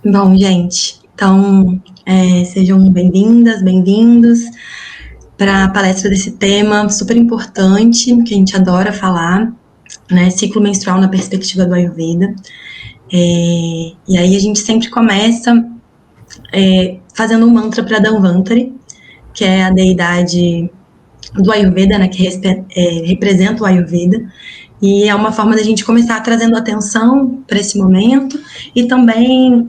Bom, gente, então sejam bem-vindas, bem-vindos para a palestra desse tema super importante, que a gente adora falar, né? Ciclo menstrual na perspectiva do Ayurveda. E aí a gente sempre começa fazendo um mantra para Dhanvantari, que é a deidade do Ayurveda, né? Que representa o Ayurveda. E é uma forma da gente começar trazendo atenção para esse momento e também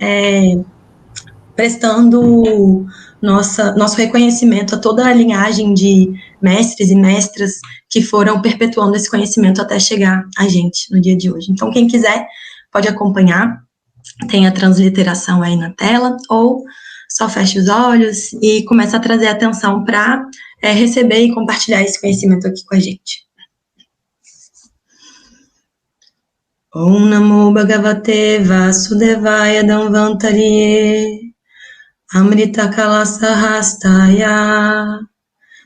prestando nosso reconhecimento a toda a linhagem de mestres e mestras que foram perpetuando esse conhecimento até chegar a gente no dia de hoje. Então, quem quiser pode acompanhar, tem a transliteração aí na tela, ou só feche os olhos e começa a trazer atenção para receber e compartilhar esse conhecimento aqui com a gente. Om Namo Bhagavate Vasudevaya Dhanvantariye Amrita Kalasahastaya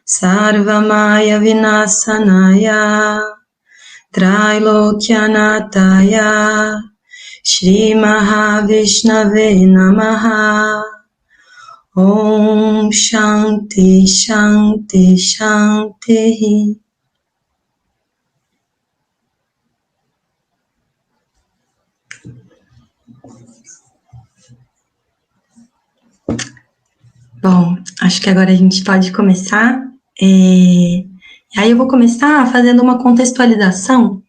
Sarvamaya Vinasanaya Trailokyanataya Shri Mahavishnave Namaha Om Shanti Shanti Shanti. Bom, acho que agora a gente pode começar. E aí eu vou começar fazendo uma contextualização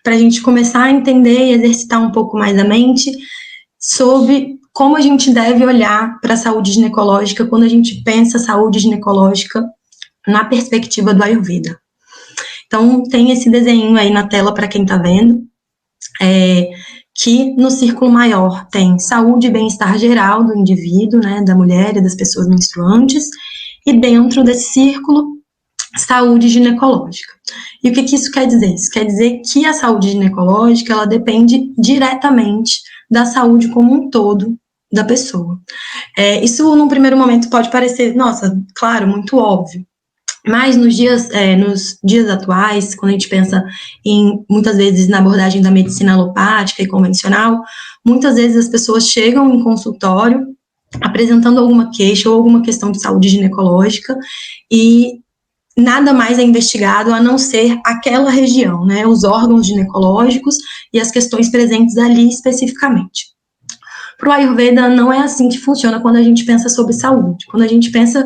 para a gente começar a entender e exercitar um pouco mais a mente sobre como a gente deve olhar para a saúde ginecológica quando a gente pensa saúde ginecológica na perspectiva do Ayurveda. Então, tem esse desenho aí na tela para quem está vendo, que no círculo maior tem saúde e bem-estar geral do indivíduo, né, da mulher e das pessoas menstruantes, e dentro desse círculo, saúde ginecológica. E o que isso quer dizer? Isso quer dizer que a saúde ginecológica, ela depende diretamente da saúde como um todo da pessoa. Isso, num primeiro momento, pode parecer, nossa, claro, muito óbvio, mas nos dias atuais, quando a gente pensa muitas vezes na abordagem da medicina alopática e convencional, muitas vezes as pessoas chegam em consultório apresentando alguma queixa ou alguma questão de saúde ginecológica e nada mais é investigado a não ser aquela região, né, os órgãos ginecológicos e as questões presentes ali especificamente. Para o Ayurveda não é assim que funciona quando a gente pensa sobre saúde. Quando a gente pensa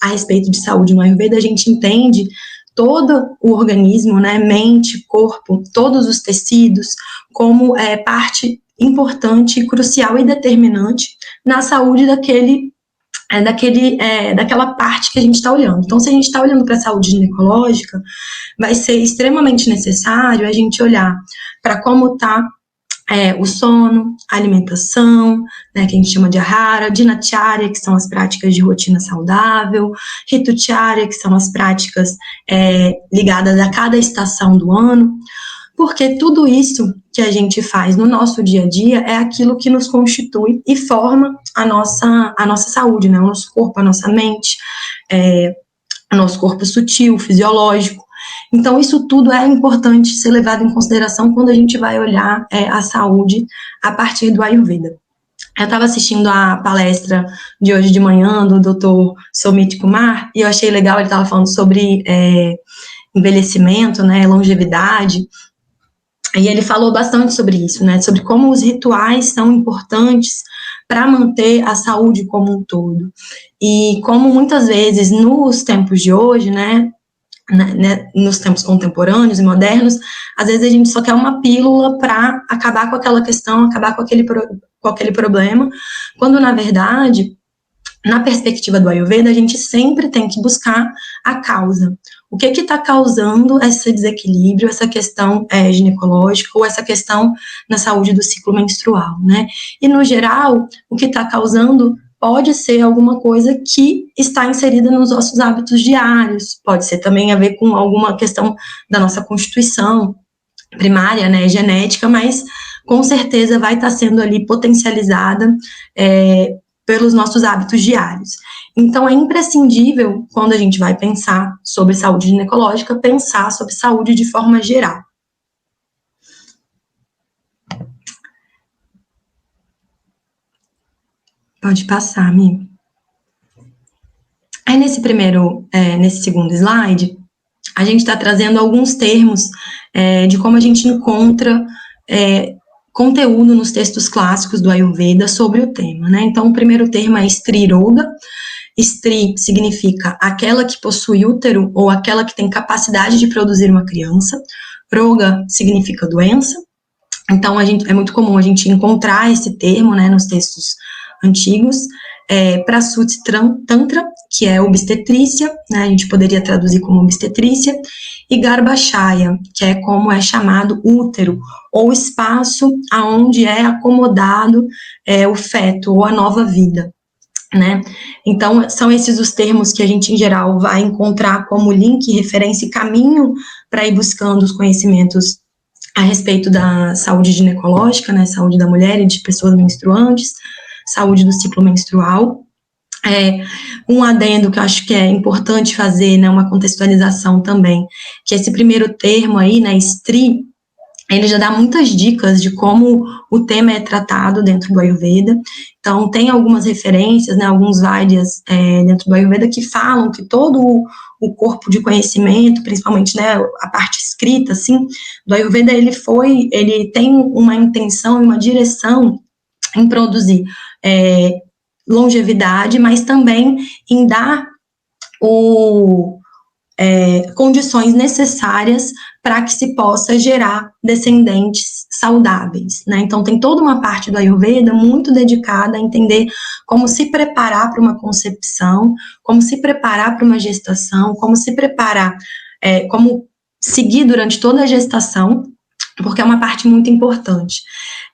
a respeito de saúde no Ayurveda, a gente entende todo o organismo, né, mente, corpo, todos os tecidos, como parte importante, crucial e determinante na saúde daquela parte que a gente está olhando. Então, se a gente está olhando para a saúde ginecológica, vai ser extremamente necessário a gente olhar para como está o sono, a alimentação, né, que a gente chama de ahara, dinacharya, que são as práticas de rotina saudável, ritucharya, que são as práticas ligadas a cada estação do ano, porque tudo isso que a gente faz no nosso dia a dia é aquilo que nos constitui e forma a nossa saúde, né, o nosso corpo, a nossa mente, o nosso corpo sutil, fisiológico. Então, isso tudo é importante ser levado em consideração quando a gente vai olhar a saúde a partir do Ayurveda. Eu estava assistindo a palestra de hoje de manhã do Dr. Somit Kumar e eu achei legal, ele estava falando sobre envelhecimento, né, longevidade, e ele falou bastante sobre isso, né, sobre como os rituais são importantes para manter a saúde como um todo. E como muitas vezes nos tempos de hoje, né, nos tempos contemporâneos e modernos, às vezes a gente só quer uma pílula para acabar com aquela questão, acabar com aquele problema, quando na verdade, na perspectiva do Ayurveda, a gente sempre tem que buscar a causa. O que está causando esse desequilíbrio, essa questão ginecológica ou essa questão na saúde do ciclo menstrual, né? E no geral, o que está causando pode ser alguma coisa que está inserida nos nossos hábitos diários, pode ser também a ver com alguma questão da nossa constituição primária, né, genética, mas com certeza vai estar sendo ali potencializada pelos nossos hábitos diários. Então, é imprescindível, quando a gente vai pensar sobre saúde ginecológica, pensar sobre saúde de forma geral. Pode passar, Mi. Aí nesse segundo slide, a gente está trazendo alguns termos de como a gente encontra conteúdo nos textos clássicos do Ayurveda sobre o tema, né? Então, o primeiro termo é Stri Roga. Stri significa aquela que possui útero ou aquela que tem capacidade de produzir uma criança. Roga significa doença. Então, é muito comum a gente encontrar esse termo, né, nos textos antigos. Prasuti Tantra, que é obstetrícia, né, a gente poderia traduzir como obstetrícia, e Garbhachaya, que é como é chamado útero, ou espaço aonde é acomodado o feto ou a nova vida, né? Então, são esses os termos que a gente, em geral, vai encontrar como link, referência e caminho para ir buscando os conhecimentos a respeito da saúde ginecológica, né, saúde da mulher e de pessoas menstruantes, saúde do ciclo menstrual. Um adendo que eu acho que é importante fazer, né, uma contextualização também, que esse primeiro termo aí, né, Stri, ele já dá muitas dicas de como o tema é tratado dentro do Ayurveda. Então, tem algumas referências, né, alguns várias dentro do Ayurveda que falam que todo o corpo de conhecimento, principalmente, né, a parte escrita, assim, do Ayurveda, ele tem uma intenção e uma direção em produzir longevidade, mas também em dar condições necessárias para que se possa gerar descendentes saudáveis, né? Então, tem toda uma parte do Ayurveda muito dedicada a entender como se preparar para uma concepção, como se preparar para uma gestação, como se preparar, como seguir durante toda a gestação, porque é uma parte muito importante.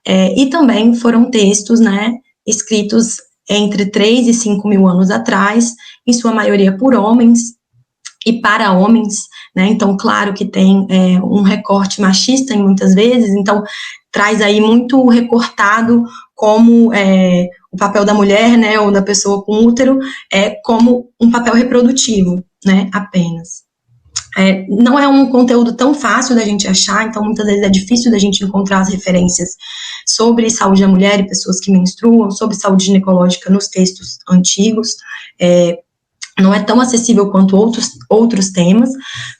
E também foram textos, né, escritos entre 3 e 5 mil anos atrás, em sua maioria por homens, e para homens, né? Então, claro que tem um recorte machista em muitas vezes, então traz aí muito recortado como o papel da mulher, né, ou da pessoa com útero, como um papel reprodutivo, né, apenas. Não é um conteúdo tão fácil da gente achar, então muitas vezes é difícil da gente encontrar as referências sobre saúde da mulher e pessoas que menstruam, sobre saúde ginecológica nos textos antigos. Não é tão acessível quanto outros temas,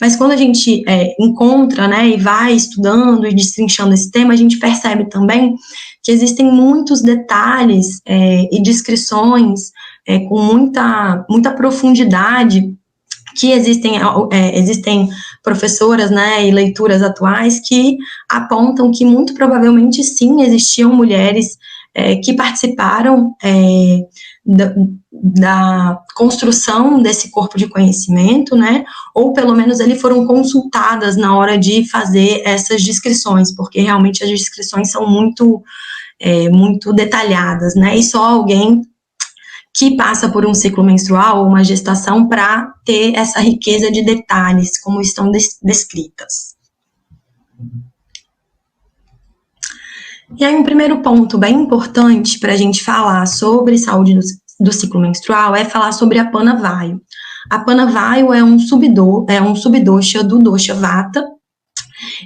mas quando a gente encontra, né, e vai estudando e destrinchando esse tema, a gente percebe também que existem muitos detalhes e descrições com muita profundidade, que existem professoras, né, e leituras atuais que apontam que muito provavelmente sim existiam mulheres que participaram da construção desse corpo de conhecimento, né, ou pelo menos ali foram consultadas na hora de fazer essas descrições, porque realmente as descrições são muito detalhadas, né, e só alguém que passa por um ciclo menstrual ou uma gestação para ter essa riqueza de detalhes, como estão descritas. E aí, um primeiro ponto bem importante para a gente falar sobre saúde do ciclo menstrual é falar sobre a Pana Vayu. A Pana Vayu é um subdosha do dosha Vata,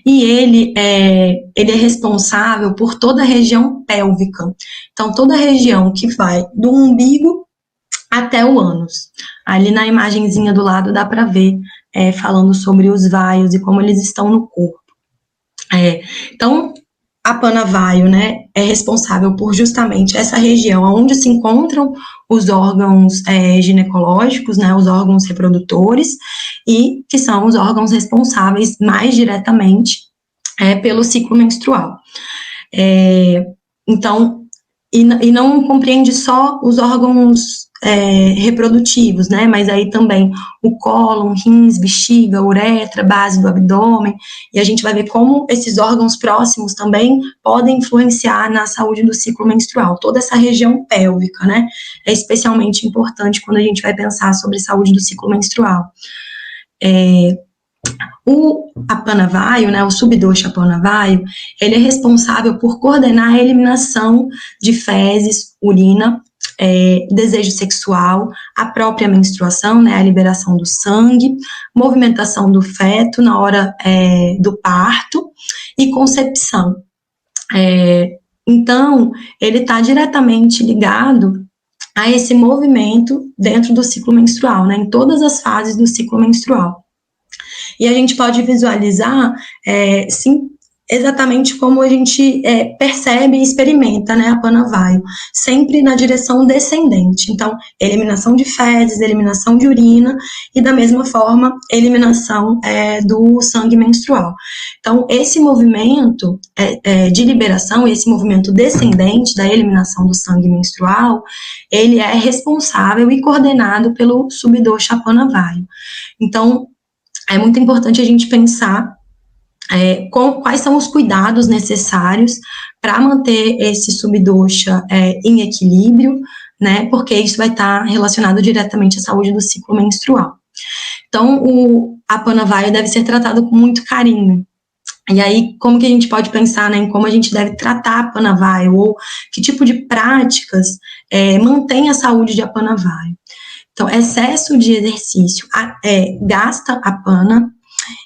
e ele é responsável por toda a região pélvica. Então, toda a região que vai do umbigo até o ânus. Ali na imagenzinha do lado dá para ver falando sobre os vaios e como eles estão no corpo. Então, a Pana Vayu, né, é responsável por justamente essa região onde se encontram os órgãos ginecológicos, né, os órgãos reprodutores, e que são os órgãos responsáveis mais diretamente pelo ciclo menstrual. Então, e não compreende só os órgãos reprodutivos, né, mas aí também o cólon, rins, bexiga, uretra, base do abdômen, e a gente vai ver como esses órgãos próximos também podem influenciar na saúde do ciclo menstrual. Toda essa região pélvica, né, é especialmente importante quando a gente vai pensar sobre saúde do ciclo menstrual. A Pana Vayu, né, o subdosha Pana Vayu, ele é responsável por coordenar a eliminação de fezes, urina, desejo sexual, a própria menstruação, né, a liberação do sangue, movimentação do feto na hora do parto e concepção. Então, ele está diretamente ligado a esse movimento dentro do ciclo menstrual, né, em todas as fases do ciclo menstrual. E a gente pode visualizar, sim, exatamente como a gente percebe e experimenta, né, a Panavaio, sempre na direção descendente. Então, eliminação de fezes, eliminação de urina e, da mesma forma, eliminação do sangue menstrual. Então, esse movimento de liberação, esse movimento descendente da eliminação do sangue menstrual, ele é responsável e coordenado pelo subdosha Panavaio. Então, é muito importante a gente pensar quais são os cuidados necessários para manter esse subdosha em equilíbrio, né? Porque isso vai estar relacionado diretamente à saúde do ciclo menstrual. Então, a Panavaio deve ser tratado com muito carinho. E aí, como que a gente pode pensar, né, em como a gente deve tratar a Panavaio, ou que tipo de práticas mantém a saúde de a Panavaio? Então, excesso de exercício gasta a pana,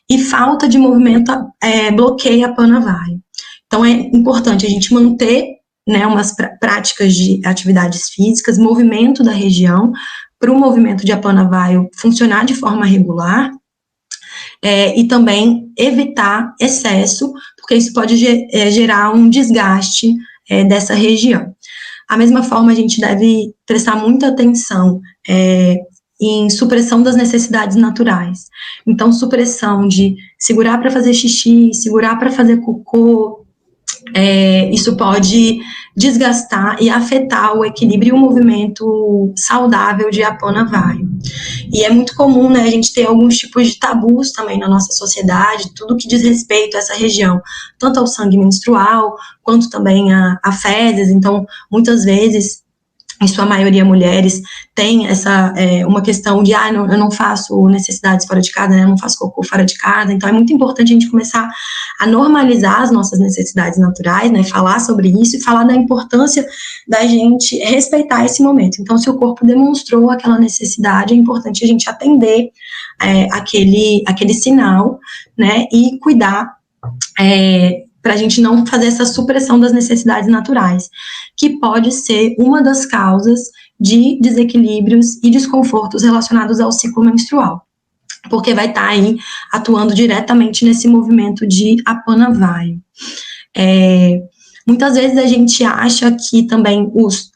e falta de movimento bloqueia a Panavaio. Então, é importante a gente manter, né, umas práticas de atividades físicas, movimento da região, para o movimento de a Panavaio funcionar de forma regular, e também evitar excesso, porque isso pode gerar um desgaste dessa região. A mesma forma, a gente deve prestar muita atenção em supressão das necessidades naturais. Então, supressão de segurar para fazer xixi, segurar para fazer cocô, isso pode desgastar e afetar o equilíbrio e o movimento saudável de a Panavaio. E é muito comum, né, a gente ter alguns tipos de tabus também na nossa sociedade, tudo que diz respeito a essa região, tanto ao sangue menstrual, quanto também a fezes. Então, muitas vezes, em sua maioria mulheres, tem uma questão de, eu não faço necessidades fora de casa, né, eu não faço cocô fora de casa. Então, é muito importante a gente começar a normalizar as nossas necessidades naturais, né, falar sobre isso e falar da importância da gente respeitar esse momento. Então, se o corpo demonstrou aquela necessidade, é importante a gente atender aquele sinal, né, e cuidar para a gente não fazer essa supressão das necessidades naturais, que pode ser uma das causas de desequilíbrios e desconfortos relacionados ao ciclo menstrual, porque vai estar aí atuando diretamente nesse movimento de a Panavaio. Muitas vezes a gente acha que também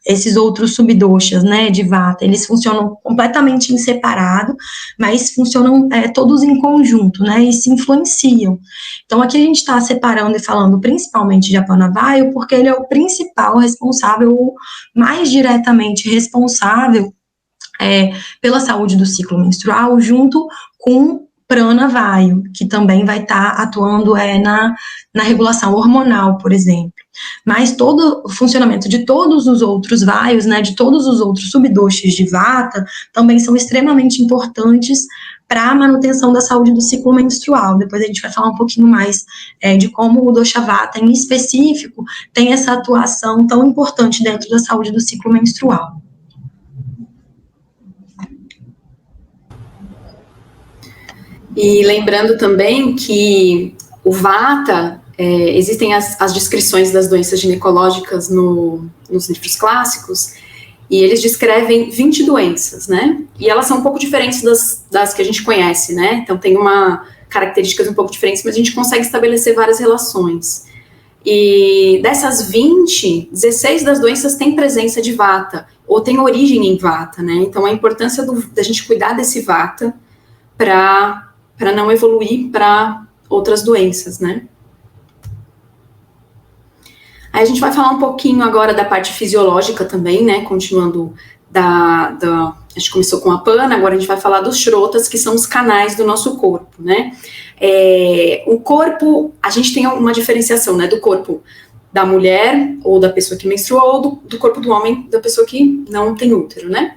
esses outros subdoshas, né, de vata, eles funcionam completamente em separado, mas funcionam todos em conjunto, né, e se influenciam. Então, aqui a gente está separando e falando principalmente de a Panavaio, porque ele é o principal responsável, ou mais diretamente responsável pela saúde do ciclo menstrual, junto com Pranavaio, que também vai estar atuando na regulação hormonal, por exemplo. Mas todo o funcionamento de todos os outros vaios, né, de todos os outros subdoshas de vata, também são extremamente importantes para a manutenção da saúde do ciclo menstrual. Depois a gente vai falar um pouquinho mais de como o dosha vata, em específico, tem essa atuação tão importante dentro da saúde do ciclo menstrual. E lembrando também que o vata, existem as descrições das doenças ginecológicas nos livros clássicos, e eles descrevem 20 doenças, né? E elas são um pouco diferentes das que a gente conhece, né? Então tem características um pouco diferentes, mas a gente consegue estabelecer várias relações. E dessas 20, 16 das doenças têm presença de vata, ou têm origem em vata, né? Então a importância da gente cuidar desse vata para não evoluir para outras doenças, né? Aí a gente vai falar um pouquinho agora da parte fisiológica também, né? Continuando a gente começou com a pana, agora a gente vai falar dos shrotas, que são os canais do nosso corpo, né? O corpo, a gente tem uma diferenciação, né? Do corpo da mulher, ou da pessoa que menstruou, ou do corpo do homem, da pessoa que não tem útero, né?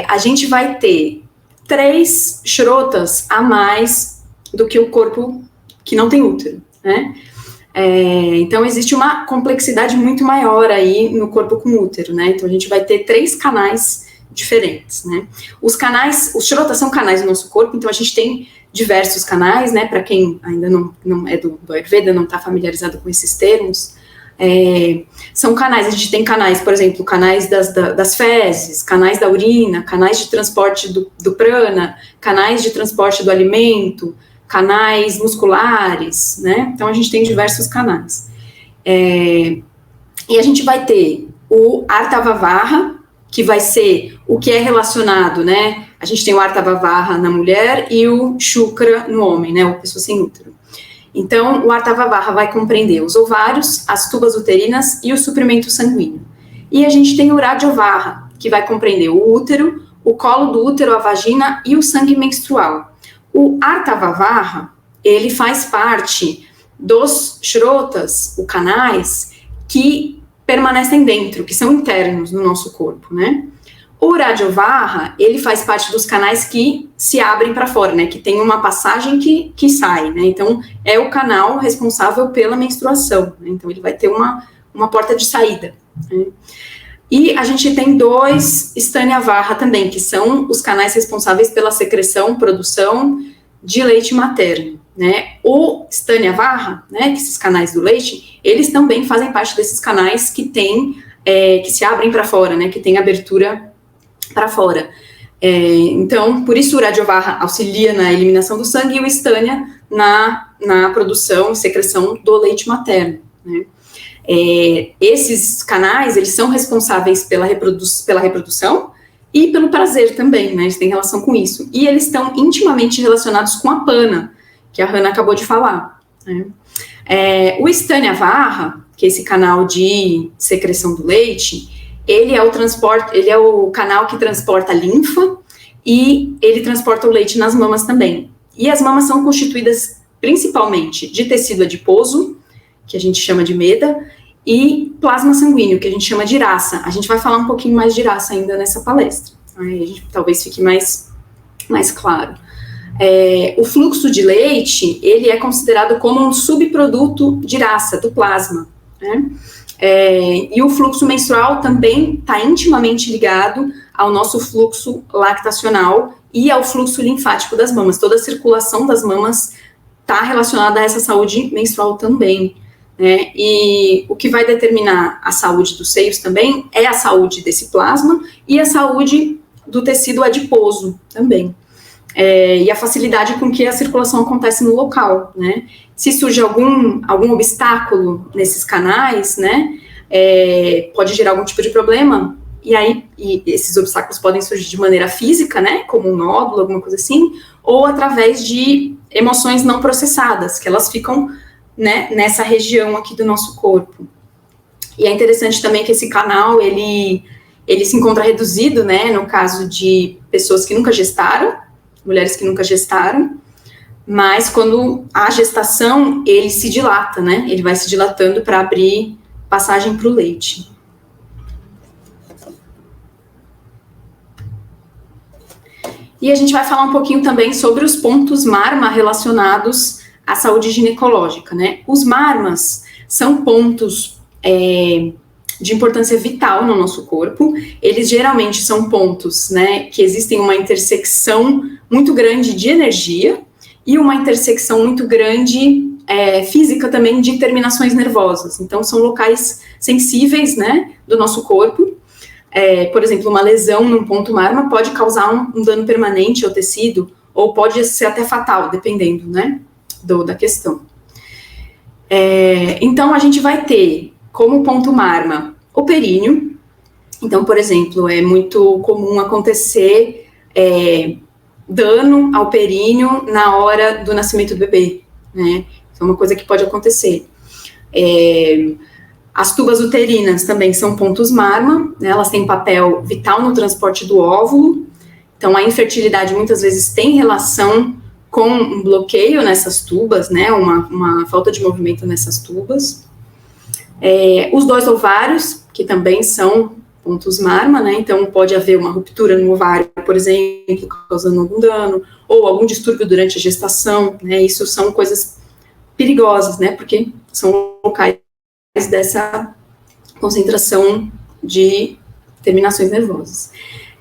A gente vai ter 3 shrotas a mais do que o corpo que não tem útero, né? Então, existe uma complexidade muito maior aí no corpo com útero, né? Então, a gente vai ter 3 canais diferentes, né? Os shrotas são canais do nosso corpo, então a gente tem diversos canais, né? Para quem ainda não é do Ayurveda, não está familiarizado com esses termos, São canais, a gente tem canais, por exemplo, canais das fezes, canais da urina, canais de transporte do prana, canais de transporte do alimento, canais musculares, né? Então, a gente tem diversos canais. E a gente vai ter o Artava-Varra, que vai ser o que é relacionado, né? A gente tem o Artava-Varra na mulher e o Shukra no homem, né? O pessoa sem útero. Então, o Artava-Varra vai compreender os ovários, as tubas uterinas e o suprimento sanguíneo. E a gente tem o Rajya-Varra, que vai compreender o útero, o colo do útero, a vagina e o sangue menstrual. O Artava-Varra, ele faz parte dos shrotas, os canais, que permanecem dentro, que são internos no nosso corpo, né? O Rajya-Varra, ele faz parte dos canais que se abrem para fora, né? Que tem uma passagem que sai, né? Então, é o canal responsável pela menstruação, né? Então, ele vai ter uma porta de saída, né? E a gente tem 2 Stanya-Varra também, que são os canais responsáveis pela secreção, produção de leite materno, né? O Stanya-Varra, né? Esses canais do leite, eles também fazem parte desses canais que tem, que se abrem para fora, né? Que tem abertura para fora. Então, por isso o Rajya-Varra auxilia na eliminação do sangue e o Stanya na produção e secreção do leite materno, né? Esses canais, eles são responsáveis pela reprodução e pelo prazer também, né? Eles têm relação com isso. E eles estão intimamente relacionados com a pana, que a Hannah acabou de falar, né? O Stanya-Varra, que é esse canal de secreção do leite, ele é o canal que transporta a linfa e ele transporta o leite nas mamas também. E as mamas são constituídas principalmente de tecido adiposo, que a gente chama de meda, e plasma sanguíneo, que a gente chama de iraça. A gente vai falar um pouquinho mais de iraça ainda nessa palestra, aí a gente talvez fique mais claro. O fluxo de leite, ele é considerado como um subproduto de iraça, do plasma, né? E o fluxo menstrual também está intimamente ligado ao nosso fluxo lactacional e ao fluxo linfático das mamas. Toda a circulação das mamas está relacionada a essa saúde menstrual também, né? E o que vai determinar a saúde dos seios também é a saúde desse plasma e a saúde do tecido adiposo também. E a facilidade com que a circulação acontece no local, né? Se surge algum obstáculo nesses canais, né, pode gerar algum tipo de problema, e esses obstáculos podem surgir de maneira física, né, como um nódulo, alguma coisa assim, ou através de emoções não processadas, que elas ficam, né, nessa região aqui do nosso corpo. E é interessante também que esse canal, ele se encontra reduzido, né, no caso de pessoas que nunca gestaram, mulheres que nunca gestaram, mas quando há gestação, ele se dilata, né? Ele vai se dilatando para abrir passagem para o leite. E a gente vai falar um pouquinho também sobre os pontos marma relacionados à saúde ginecológica, né? Os marmas são pontos de importância vital no nosso corpo. Eles geralmente são pontos, né, que existem uma intersecção muito grande de energia e uma intersecção muito grande física também de terminações nervosas. Então, são locais sensíveis, né, do nosso corpo. Por exemplo, uma lesão num ponto marma pode causar um dano permanente ao tecido ou pode ser até fatal, dependendo, né, da questão. Então, a gente vai ter como ponto marma o períneo. Então, por exemplo, é muito comum acontecer dano ao períneo na hora do nascimento do bebê, né? É uma coisa que pode acontecer. As tubas uterinas também são pontos marma, né? Elas têm papel vital no transporte do óvulo. Então, a infertilidade muitas vezes tem relação com um bloqueio nessas tubas, né? Uma falta de movimento nessas tubas. Os 2 ovários, que também são pontos marma, né? Então, pode haver uma ruptura no ovário, por exemplo, causando algum dano, ou algum distúrbio durante a gestação, né? Isso são coisas perigosas, né? Porque são locais dessa concentração de terminações nervosas.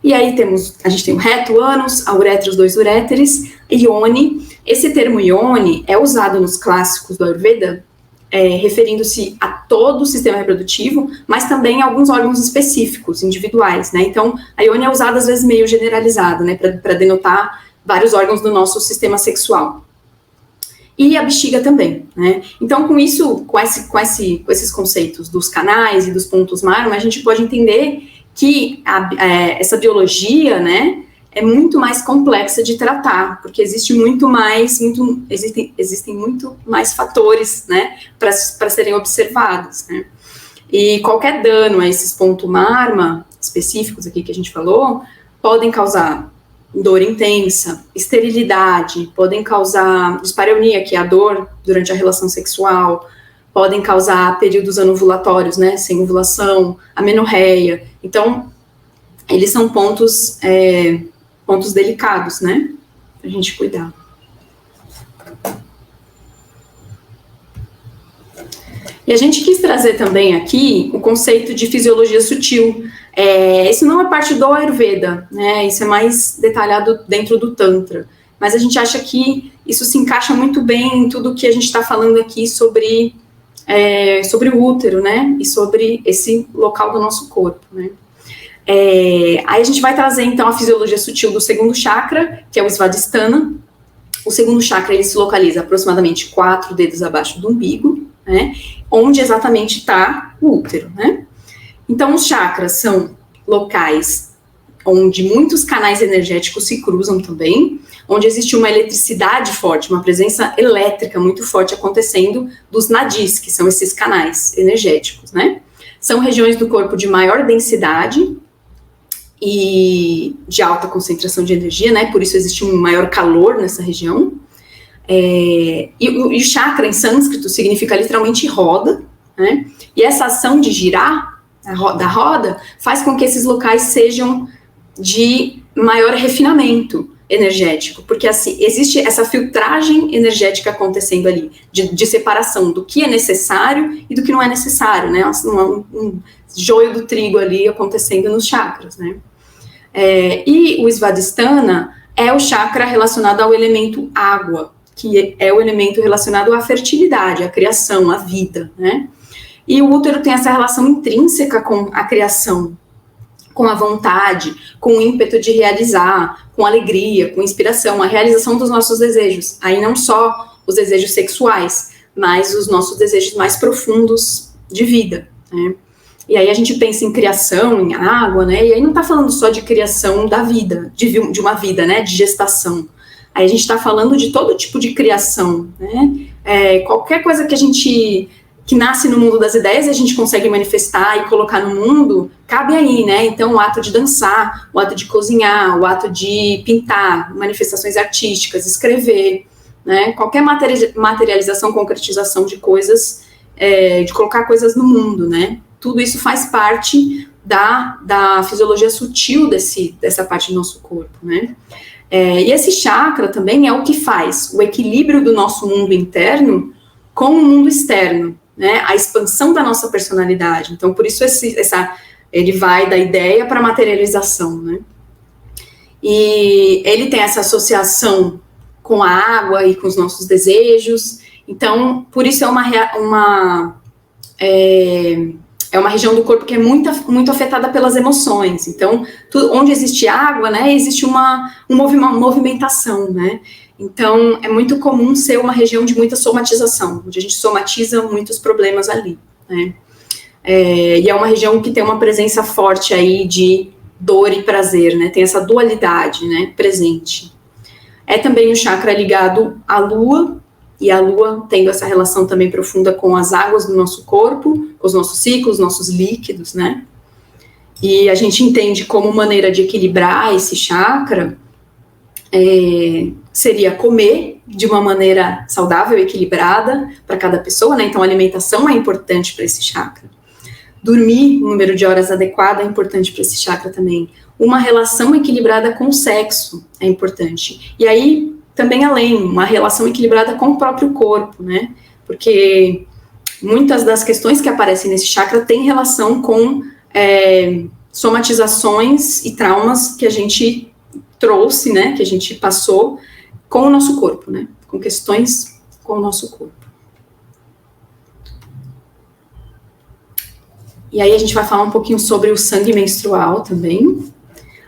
E aí a gente tem o reto, o ânus, a uretra, os 2 uréteres, ione. Esse termo ione é usado nos clássicos do Ayurveda referindo-se a todo o sistema reprodutivo, mas também a alguns órgãos específicos, individuais, né? Então, a Ione é usada às vezes meio generalizada, né, para denotar vários órgãos do nosso sistema sexual. E a bexiga também, né? Então, com isso, com esses conceitos dos canais e dos pontos marma, a gente pode entender que essa biologia, né, é muito mais complexa de tratar, porque existem muito mais fatores, né, para serem observados, né? E qualquer dano a esses pontos marma específicos aqui que a gente falou, podem causar dor intensa, esterilidade, podem causar dispareunia, que é a dor durante a relação sexual, podem causar períodos anovulatórios, né, sem ovulação, amenorreia. Então, eles são pontos delicados, né, pra gente cuidar. E a gente quis trazer também aqui o conceito de fisiologia sutil. Isso não é parte do Ayurveda, né, isso é mais detalhado dentro do Tantra, mas a gente acha que isso se encaixa muito bem em tudo que a gente está falando aqui sobre o útero, né, e sobre esse local do nosso corpo, né. Aí a gente vai trazer, então, a fisiologia sutil do segundo chakra, que é o Svadhisthana. O segundo chakra, ele se localiza aproximadamente 4 dedos abaixo do umbigo, né, onde exatamente está o útero, né. Então, os chakras são locais onde muitos canais energéticos se cruzam também, onde existe uma eletricidade forte, uma presença elétrica muito forte acontecendo dos nadis, que são esses canais energéticos, né. São regiões do corpo de maior densidade e de alta concentração de energia, né, por isso existe um maior calor nessa região. E o chakra em sânscrito significa literalmente roda, né, e essa ação de girar da roda faz com que esses locais sejam de maior refinamento energético, porque assim, existe essa filtragem energética acontecendo ali, de separação do que é necessário e do que não é necessário, né, um joio do trigo ali acontecendo nos chakras, né. E o Svadhisthana é o chakra relacionado ao elemento água, que é o elemento relacionado à fertilidade, à criação, à vida, né. E o útero tem essa relação intrínseca com a criação, com a vontade, com o ímpeto de realizar, com alegria, com inspiração, a realização dos nossos desejos. Aí não só os desejos sexuais, mas os nossos desejos mais profundos de vida, né. E aí a gente pensa em criação, em água, né, e aí não está falando só de criação da vida, de uma vida, né, de gestação. Aí a gente está falando de todo tipo de criação, né, qualquer coisa que nasce no mundo das ideias e a gente consegue manifestar e colocar no mundo, cabe aí, né, então o ato de dançar, o ato de cozinhar, o ato de pintar, manifestações artísticas, escrever, né, qualquer materialização, concretização de coisas, de colocar coisas no mundo, né, tudo isso faz parte da fisiologia sutil dessa parte do nosso corpo, né. E esse chakra também é o que faz o equilíbrio do nosso mundo interno com o mundo externo, né, a expansão da nossa personalidade. Então, por isso ele vai da ideia para a materialização, né. E ele tem essa associação com a água e com os nossos desejos. Então, por isso é uma região do corpo que é muito afetada pelas emoções. Então, onde existe água, né, existe uma movimentação, né. Então, é muito comum ser uma região de muita somatização, onde a gente somatiza muitos problemas ali, né. E é uma região que tem uma presença forte aí de dor e prazer, né, tem essa dualidade, né, presente. É também um chakra ligado à lua, e a lua tendo essa relação também profunda com as águas do nosso corpo, com os nossos ciclos, nossos líquidos, né. E a gente entende como maneira de equilibrar esse chakra seria comer de uma maneira saudável, equilibrada para cada pessoa, né, então a alimentação é importante para esse chakra. Dormir um número de horas adequado é importante para esse chakra também. Uma relação equilibrada com o sexo é importante. E aí, também além, uma relação equilibrada com o próprio corpo, né, porque muitas das questões que aparecem nesse chakra têm relação com somatizações e traumas que a gente trouxe, né, que a gente passou com o nosso corpo, né, com questões com o nosso corpo. E aí a gente vai falar um pouquinho sobre o sangue menstrual também,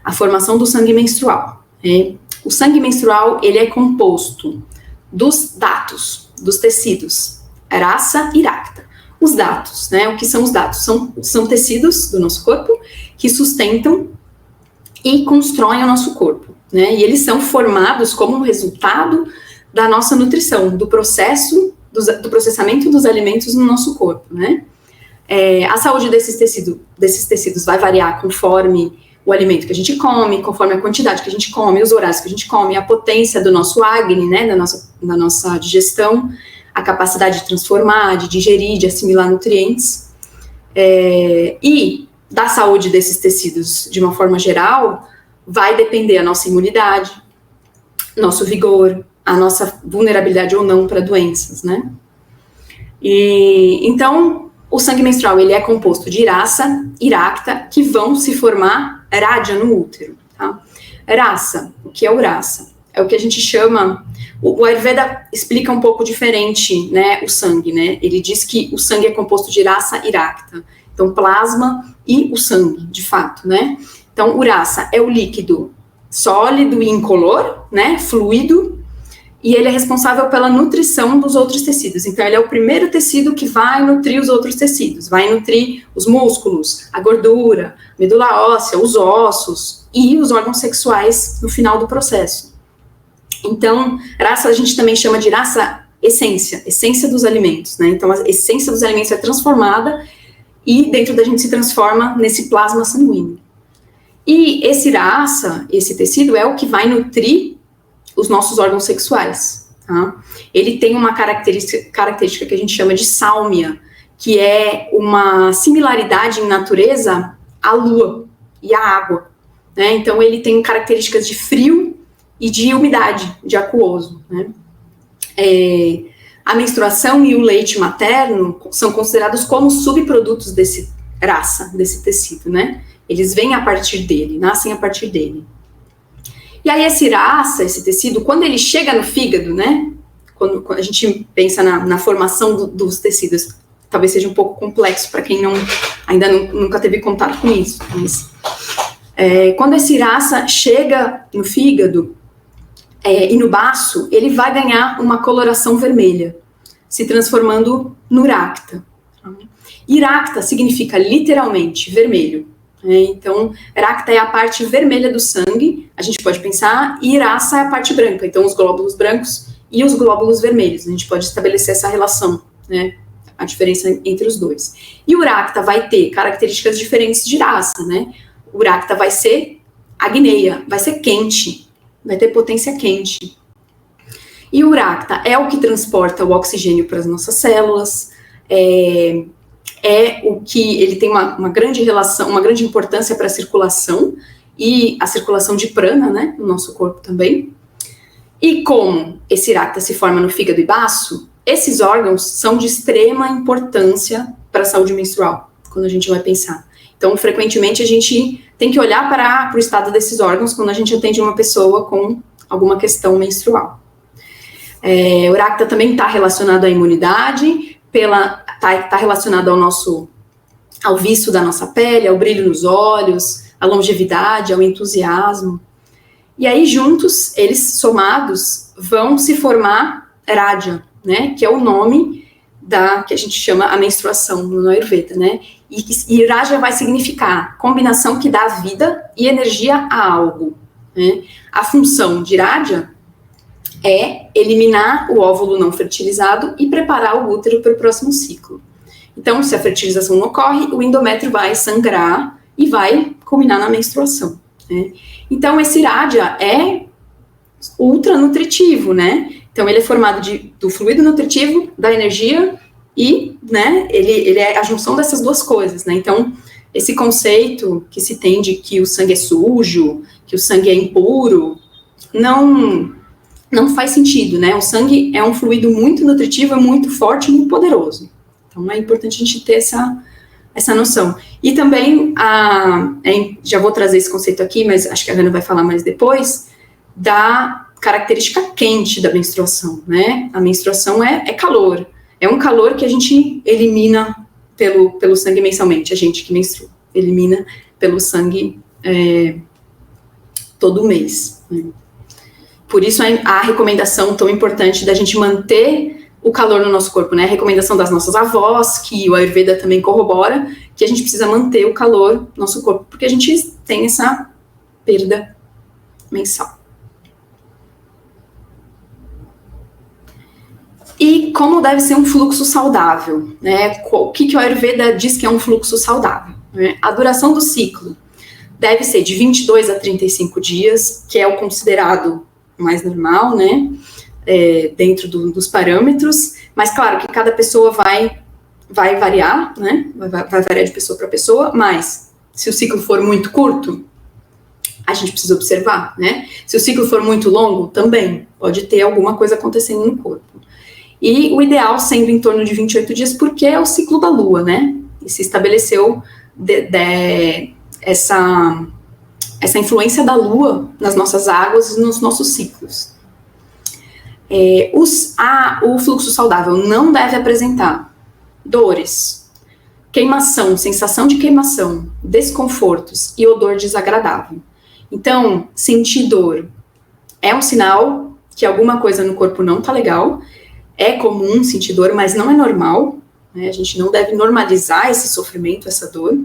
a formação do sangue menstrual. O sangue menstrual, ele é composto dos datos, dos tecidos, rasa e racta. Os datos, né? O que são os datos? São tecidos do nosso corpo que sustentam e constroem o nosso corpo, né? E eles são formados como resultado da nossa nutrição, do processamento dos alimentos no nosso corpo, né? A saúde desses tecidos vai variar conforme o alimento que a gente come, conforme a quantidade que a gente come, os horários que a gente come, a potência do nosso Agni, né, da nossa digestão, a capacidade de transformar, de digerir, de assimilar nutrientes. E da saúde desses tecidos, de uma forma geral, vai depender a nossa imunidade, nosso vigor, a nossa vulnerabilidade ou não para doenças, né? E então, o sangue menstrual, ele é composto de rasa e racta, que vão se formar raja no útero, tá? Rasa, o que é o rasa? É o que a gente chama... O Ayurveda explica um pouco diferente, né, o sangue, né? Ele diz que o sangue é composto de rasa e racta. Então, plasma e o sangue, de fato, né? Então, o rasa é o líquido sólido e incolor, né, fluido, e ele é responsável pela nutrição dos outros tecidos. Então, ele é o primeiro tecido que vai nutrir os outros tecidos, vai nutrir os músculos, a gordura, a medula óssea, os ossos e os órgãos sexuais no final do processo. Então, rasa a gente também chama de rasa essência dos alimentos, né? Então, a essência dos alimentos é transformada e dentro da gente se transforma nesse plasma sanguíneo. E esse rasa, esse tecido, é o que vai nutrir os nossos órgãos sexuais, tá? Ele tem uma característica que a gente chama de sálmia, que é uma similaridade em natureza à lua e à água, né? Então, ele tem características de frio e de umidade, de aquoso, né? A menstruação e o leite materno são considerados como subprodutos desse rasa, desse tecido, né? Eles vêm a partir dele, nascem a partir dele. E aí esse rasa, esse tecido, quando ele chega no fígado, né? Quando a gente pensa na formação dos tecidos, talvez seja um pouco complexo para quem nunca teve contato com isso. Mas, quando esse rasa chega no fígado e no baço, ele vai ganhar uma coloração vermelha, se transformando no racta. E racta significa literalmente vermelho. Então, racta é a parte vermelha do sangue, a gente pode pensar, e rasa é a parte branca, então os glóbulos brancos e os glóbulos vermelhos, a gente pode estabelecer essa relação, né, a diferença entre os dois. E o racta vai ter características diferentes de rasa, né, o racta vai ser agneia, vai ser quente, vai ter potência quente. E o racta é o que transporta o oxigênio para as nossas células, o que ele tem uma grande relação, uma grande importância para a circulação e a circulação de prana, né, no nosso corpo também. E como esse racta se forma no fígado e baço, esses órgãos são de extrema importância para a saúde menstrual, quando a gente vai pensar. Então, frequentemente, a gente tem que olhar para o estado desses órgãos quando a gente atende uma pessoa com alguma questão menstrual. O racta também está relacionado à imunidade, está relacionado ao viço da nossa pele, ao brilho nos olhos, à longevidade, ao entusiasmo. E aí, juntos, eles somados, vão se formar raja, né, que é o nome que a gente chama a menstruação no Ayurveda, né, e raja vai significar combinação que dá vida e energia a algo, né. A função de raja é eliminar o óvulo não fertilizado e preparar o útero para o próximo ciclo. Então, se a fertilização não ocorre, o endométrio vai sangrar e vai culminar na menstruação, né? Então, esse raja é ultra nutritivo, né? Então, ele é formado do fluido nutritivo, da energia e, né, ele é a junção dessas duas coisas, né? Então, esse conceito que se tem de que o sangue é sujo, que o sangue é impuro, não faz sentido, né? O sangue é um fluido muito nutritivo, muito forte e muito poderoso. Então, é importante a gente ter essa noção. E também, já vou trazer esse conceito aqui, mas acho que a Ana vai falar mais depois, da característica quente da menstruação, né? A menstruação é calor. É um calor que a gente elimina pelo sangue mensalmente, a gente que menstrua, elimina pelo sangue todo mês. Né? Por isso a recomendação tão importante da gente manter o calor no nosso corpo, né? A recomendação das nossas avós, que o Ayurveda também corrobora, que a gente precisa manter o calor no nosso corpo, porque a gente tem essa perda mensal. E como deve ser um fluxo saudável, né? O que o Ayurveda diz que é um fluxo saudável? Né? A duração do ciclo deve ser de 22 a 35 dias, que é o considerado mais normal, né? Dentro dos parâmetros, mas claro que cada pessoa vai variar, né? Vai variar de pessoa para pessoa, mas se o ciclo for muito curto, a gente precisa observar, né? Se o ciclo for muito longo, também pode ter alguma coisa acontecendo no corpo. E o ideal sendo em torno de 28 dias, porque é o ciclo da Lua, né? E se estabeleceu essa influência da Lua nas nossas águas e nos nossos ciclos. O fluxo saudável não deve apresentar dores, queimação, sensação de queimação, desconfortos e odor desagradável. Então, sentir dor é um sinal que alguma coisa no corpo não está legal. É comum sentir dor, mas não é normal. Né? A gente não deve normalizar esse sofrimento, essa dor.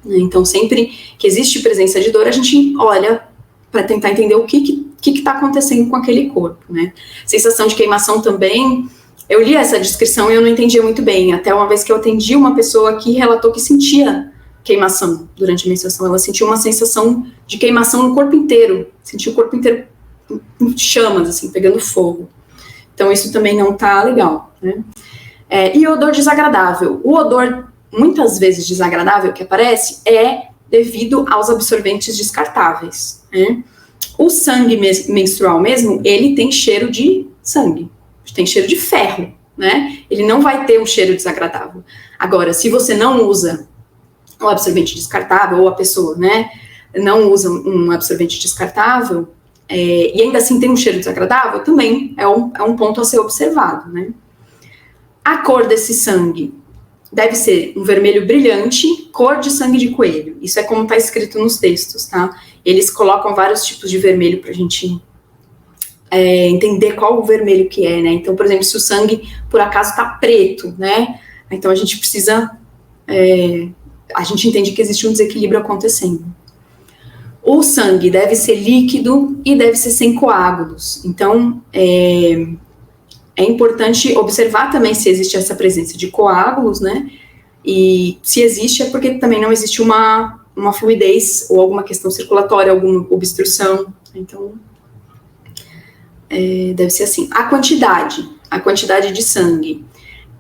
Então, sempre que existe presença de dor, a gente olha para tentar entender o que está acontecendo com aquele corpo, né? Sensação de queimação também, eu li essa descrição e eu não entendia muito bem, até uma vez que eu atendi uma pessoa que relatou que sentia queimação durante a menstruação, ela sentiu uma sensação de queimação no corpo inteiro, sentiu o corpo inteiro em chamas, assim, pegando fogo. Então, isso também não tá legal, né? E odor desagradável. O odor, muitas vezes desagradável, que aparece, é devido aos absorventes descartáveis, né? O sangue menstrual mesmo, ele tem cheiro de sangue, tem cheiro de ferro, né? Ele não vai ter um cheiro desagradável. Agora, se você não usa o absorvente descartável, ou a pessoa, né, não usa um absorvente descartável, e ainda assim tem um cheiro desagradável, também é um ponto a ser observado, né? A cor desse sangue deve ser um vermelho brilhante, cor de sangue de coelho. Isso é como está escrito nos textos, tá? Eles colocam vários tipos de vermelho para a gente entender qual o vermelho que é, né? Então, por exemplo, se o sangue, por acaso, está preto, né? Então, a gente precisa... a gente entende que existe um desequilíbrio acontecendo. O sangue deve ser líquido e deve ser sem coágulos. Então, é importante observar também se existe essa presença de coágulos, né? E se existe é porque também não existe uma fluidez ou alguma questão circulatória, alguma obstrução. Então, deve ser assim. A quantidade de sangue,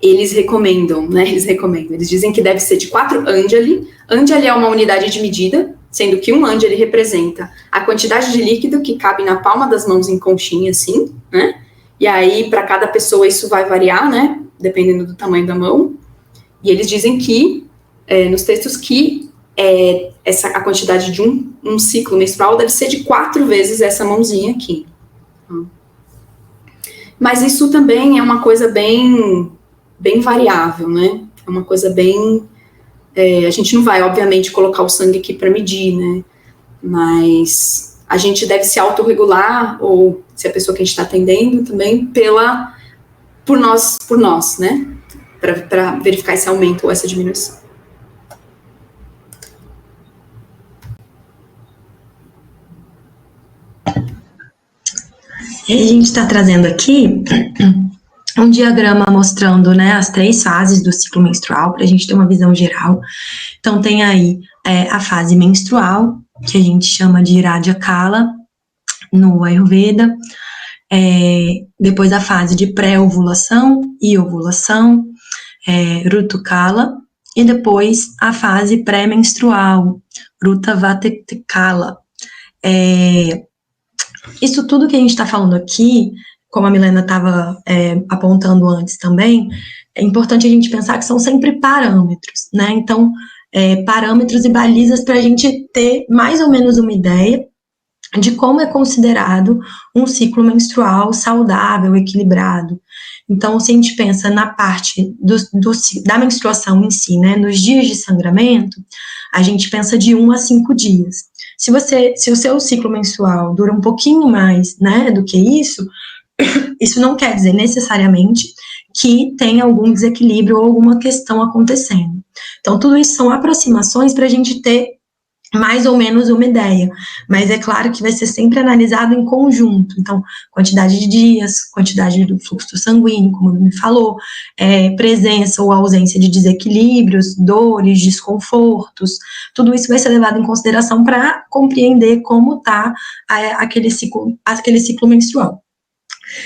eles recomendam, né? Eles dizem que deve ser de 4 Anjali. Anjali é uma unidade de medida, sendo que um Anjali representa a quantidade de líquido que cabe na palma das mãos em conchinha, assim, né? E aí, para cada pessoa, isso vai variar, né? Dependendo do tamanho da mão. E eles dizem que, nos textos, que a quantidade de um ciclo menstrual deve ser de 4 vezes essa mãozinha aqui. Mas isso também é uma coisa bem variável, né? É uma coisa bem... a gente não vai, obviamente, colocar o sangue aqui para medir, né? Mas a gente deve se autorregular, ou se a pessoa que a gente está atendendo também, por nós, né? Para verificar esse aumento ou essa diminuição. E a gente está trazendo aqui um diagrama mostrando, né, as 3 fases do ciclo menstrual, para a gente ter uma visão geral. Então, tem aí a fase menstrual, que a gente chama de Radha Kala, no Ayurveda, depois a fase de pré-ovulação e ovulação, Rutu Kala, e depois a fase pré-menstrual, Rutavate Kala. Isso tudo que a gente está falando aqui, como a Milena estava apontando antes também, é importante a gente pensar que são sempre parâmetros, né? Então, parâmetros e balizas para a gente ter mais ou menos uma ideia de como é considerado um ciclo menstrual saudável, equilibrado. Então, se a gente pensa na parte da menstruação em si, né, nos dias de sangramento, a gente pensa de 1 a 5 dias. Se o seu ciclo menstrual dura um pouquinho mais, né, do que isso não quer dizer necessariamente que tem algum desequilíbrio ou alguma questão acontecendo. Então, tudo isso são aproximações para a gente ter mais ou menos uma ideia, mas é claro que vai ser sempre analisado em conjunto. Então, quantidade de dias, quantidade do fluxo sanguíneo, como me falou, presença ou ausência de desequilíbrios, dores, desconfortos, tudo isso vai ser levado em consideração para compreender como está aquele ciclo menstrual.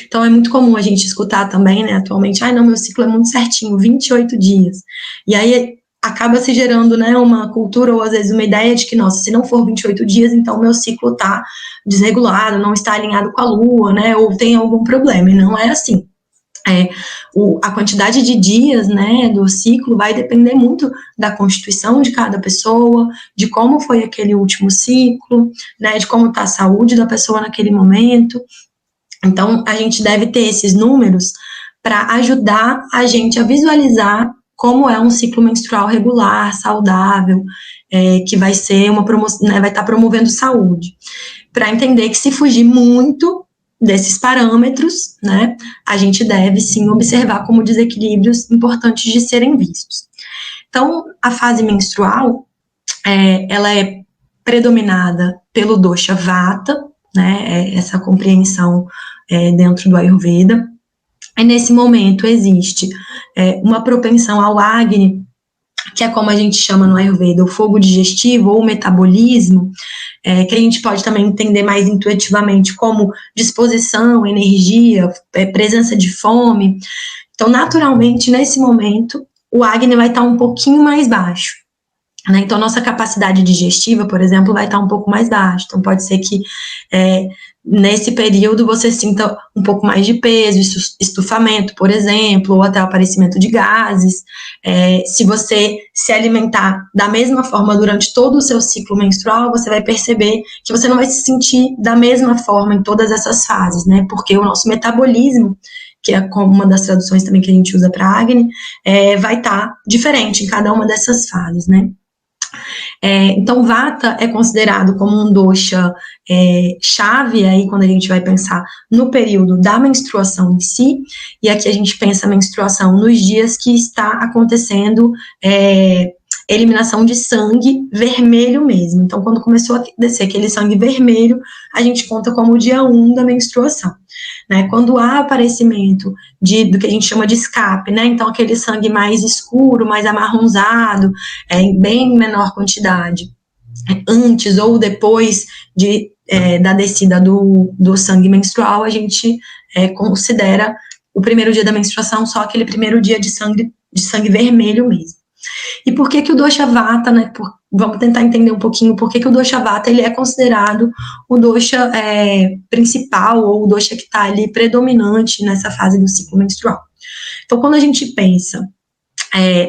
Então, é muito comum a gente escutar também, né, atualmente, não, meu ciclo é muito certinho, 28 dias. E aí acaba se gerando, né, uma cultura ou às vezes uma ideia de que, nossa, se não for 28 dias, então meu ciclo está desregulado, não está alinhado com a lua, né, ou tem algum problema, e não é assim. A quantidade de dias, né, do ciclo vai depender muito da constituição de cada pessoa, de como foi aquele último ciclo, né, de como está a saúde da pessoa naquele momento. Então, a gente deve ter esses números para ajudar a gente a visualizar como é um ciclo menstrual regular, saudável, que vai ser uma promoção, né, vai estar promovendo saúde. Para entender que se fugir muito desses parâmetros, né, a gente deve sim observar como desequilíbrios importantes de serem vistos. Então, a fase menstrual, ela é predominada pelo dosha vata, né, essa compreensão dentro do Ayurveda. E nesse momento existe uma propensão ao Agni, que é como a gente chama no Ayurveda, o fogo digestivo ou o metabolismo, que a gente pode também entender mais intuitivamente como disposição, energia, presença de fome. Então, naturalmente, nesse momento, o Agni vai estar um pouquinho mais baixo. Né? Então, nossa capacidade digestiva, por exemplo, vai estar um pouco mais baixa. Então, pode ser que nesse período você sinta um pouco mais de peso, estufamento, por exemplo, ou até o aparecimento de gases. Se você se alimentar da mesma forma durante todo o seu ciclo menstrual, você vai perceber que você não vai se sentir da mesma forma em todas essas fases, né? Porque o nosso metabolismo, que é como uma das traduções também que a gente usa para Agni, vai estar diferente em cada uma dessas fases, né? Então, Vata é considerado como um dosha chave aí quando a gente vai pensar no período da menstruação em si, e aqui a gente pensa a menstruação nos dias que está acontecendo eliminação de sangue vermelho mesmo. Então, quando começou a descer aquele sangue vermelho, a gente conta como o dia 1 da menstruação. Né? Quando há aparecimento do que a gente chama de escape, né? Então aquele sangue mais escuro, mais amarronzado, em bem menor quantidade, antes ou depois da descida do sangue menstrual, a gente considera o primeiro dia da menstruação só aquele primeiro dia de sangue vermelho mesmo. E por que o dosha vata, né? Vamos tentar entender um pouquinho por que o dosha vata ele é considerado o dosha principal, ou o dosha que está ali predominante nessa fase do ciclo menstrual. Então, quando a gente pensa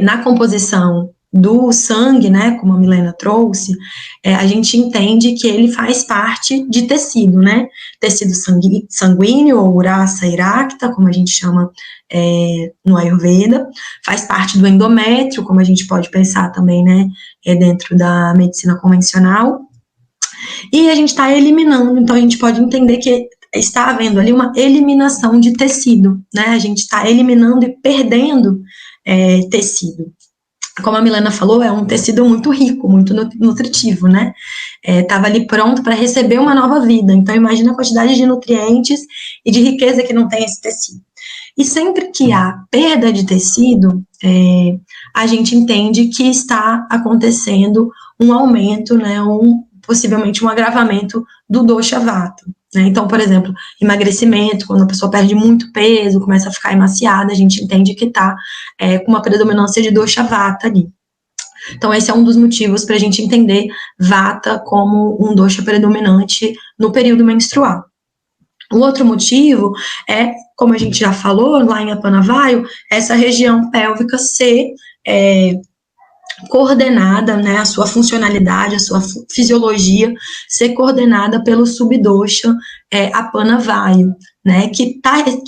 na composição do sangue, né, como a Milena trouxe, a gente entende que ele faz parte de tecido, né, tecido sanguíneo, ou urasa irakta, como a gente chama no Ayurveda, faz parte do endométrio, como a gente pode pensar também, né, dentro da medicina convencional, e a gente está eliminando, então a gente pode entender que está havendo ali uma eliminação de tecido, né, a gente está eliminando e perdendo tecido. Como a Milena falou, é um tecido muito rico, muito nutritivo, né? Estava ali pronto para receber uma nova vida. Então, imagina a quantidade de nutrientes e de riqueza que não tem esse tecido. E sempre que há perda de tecido, a gente entende que está acontecendo um aumento, né? Possivelmente um agravamento do dosha vata. Né? Então, por exemplo, emagrecimento, quando a pessoa perde muito peso, começa a ficar emaciada, a gente entende que está com uma predominância de dosha vata ali. Então, esse é um dos motivos para a gente entender vata como um dosha predominante no período menstrual. O outro motivo é, como a gente já falou lá em Apana Vayu, essa região pélvica ser coordenada, né, a sua funcionalidade, a sua fisiologia ser coordenada pelo subdosha Apana Vayu, né, que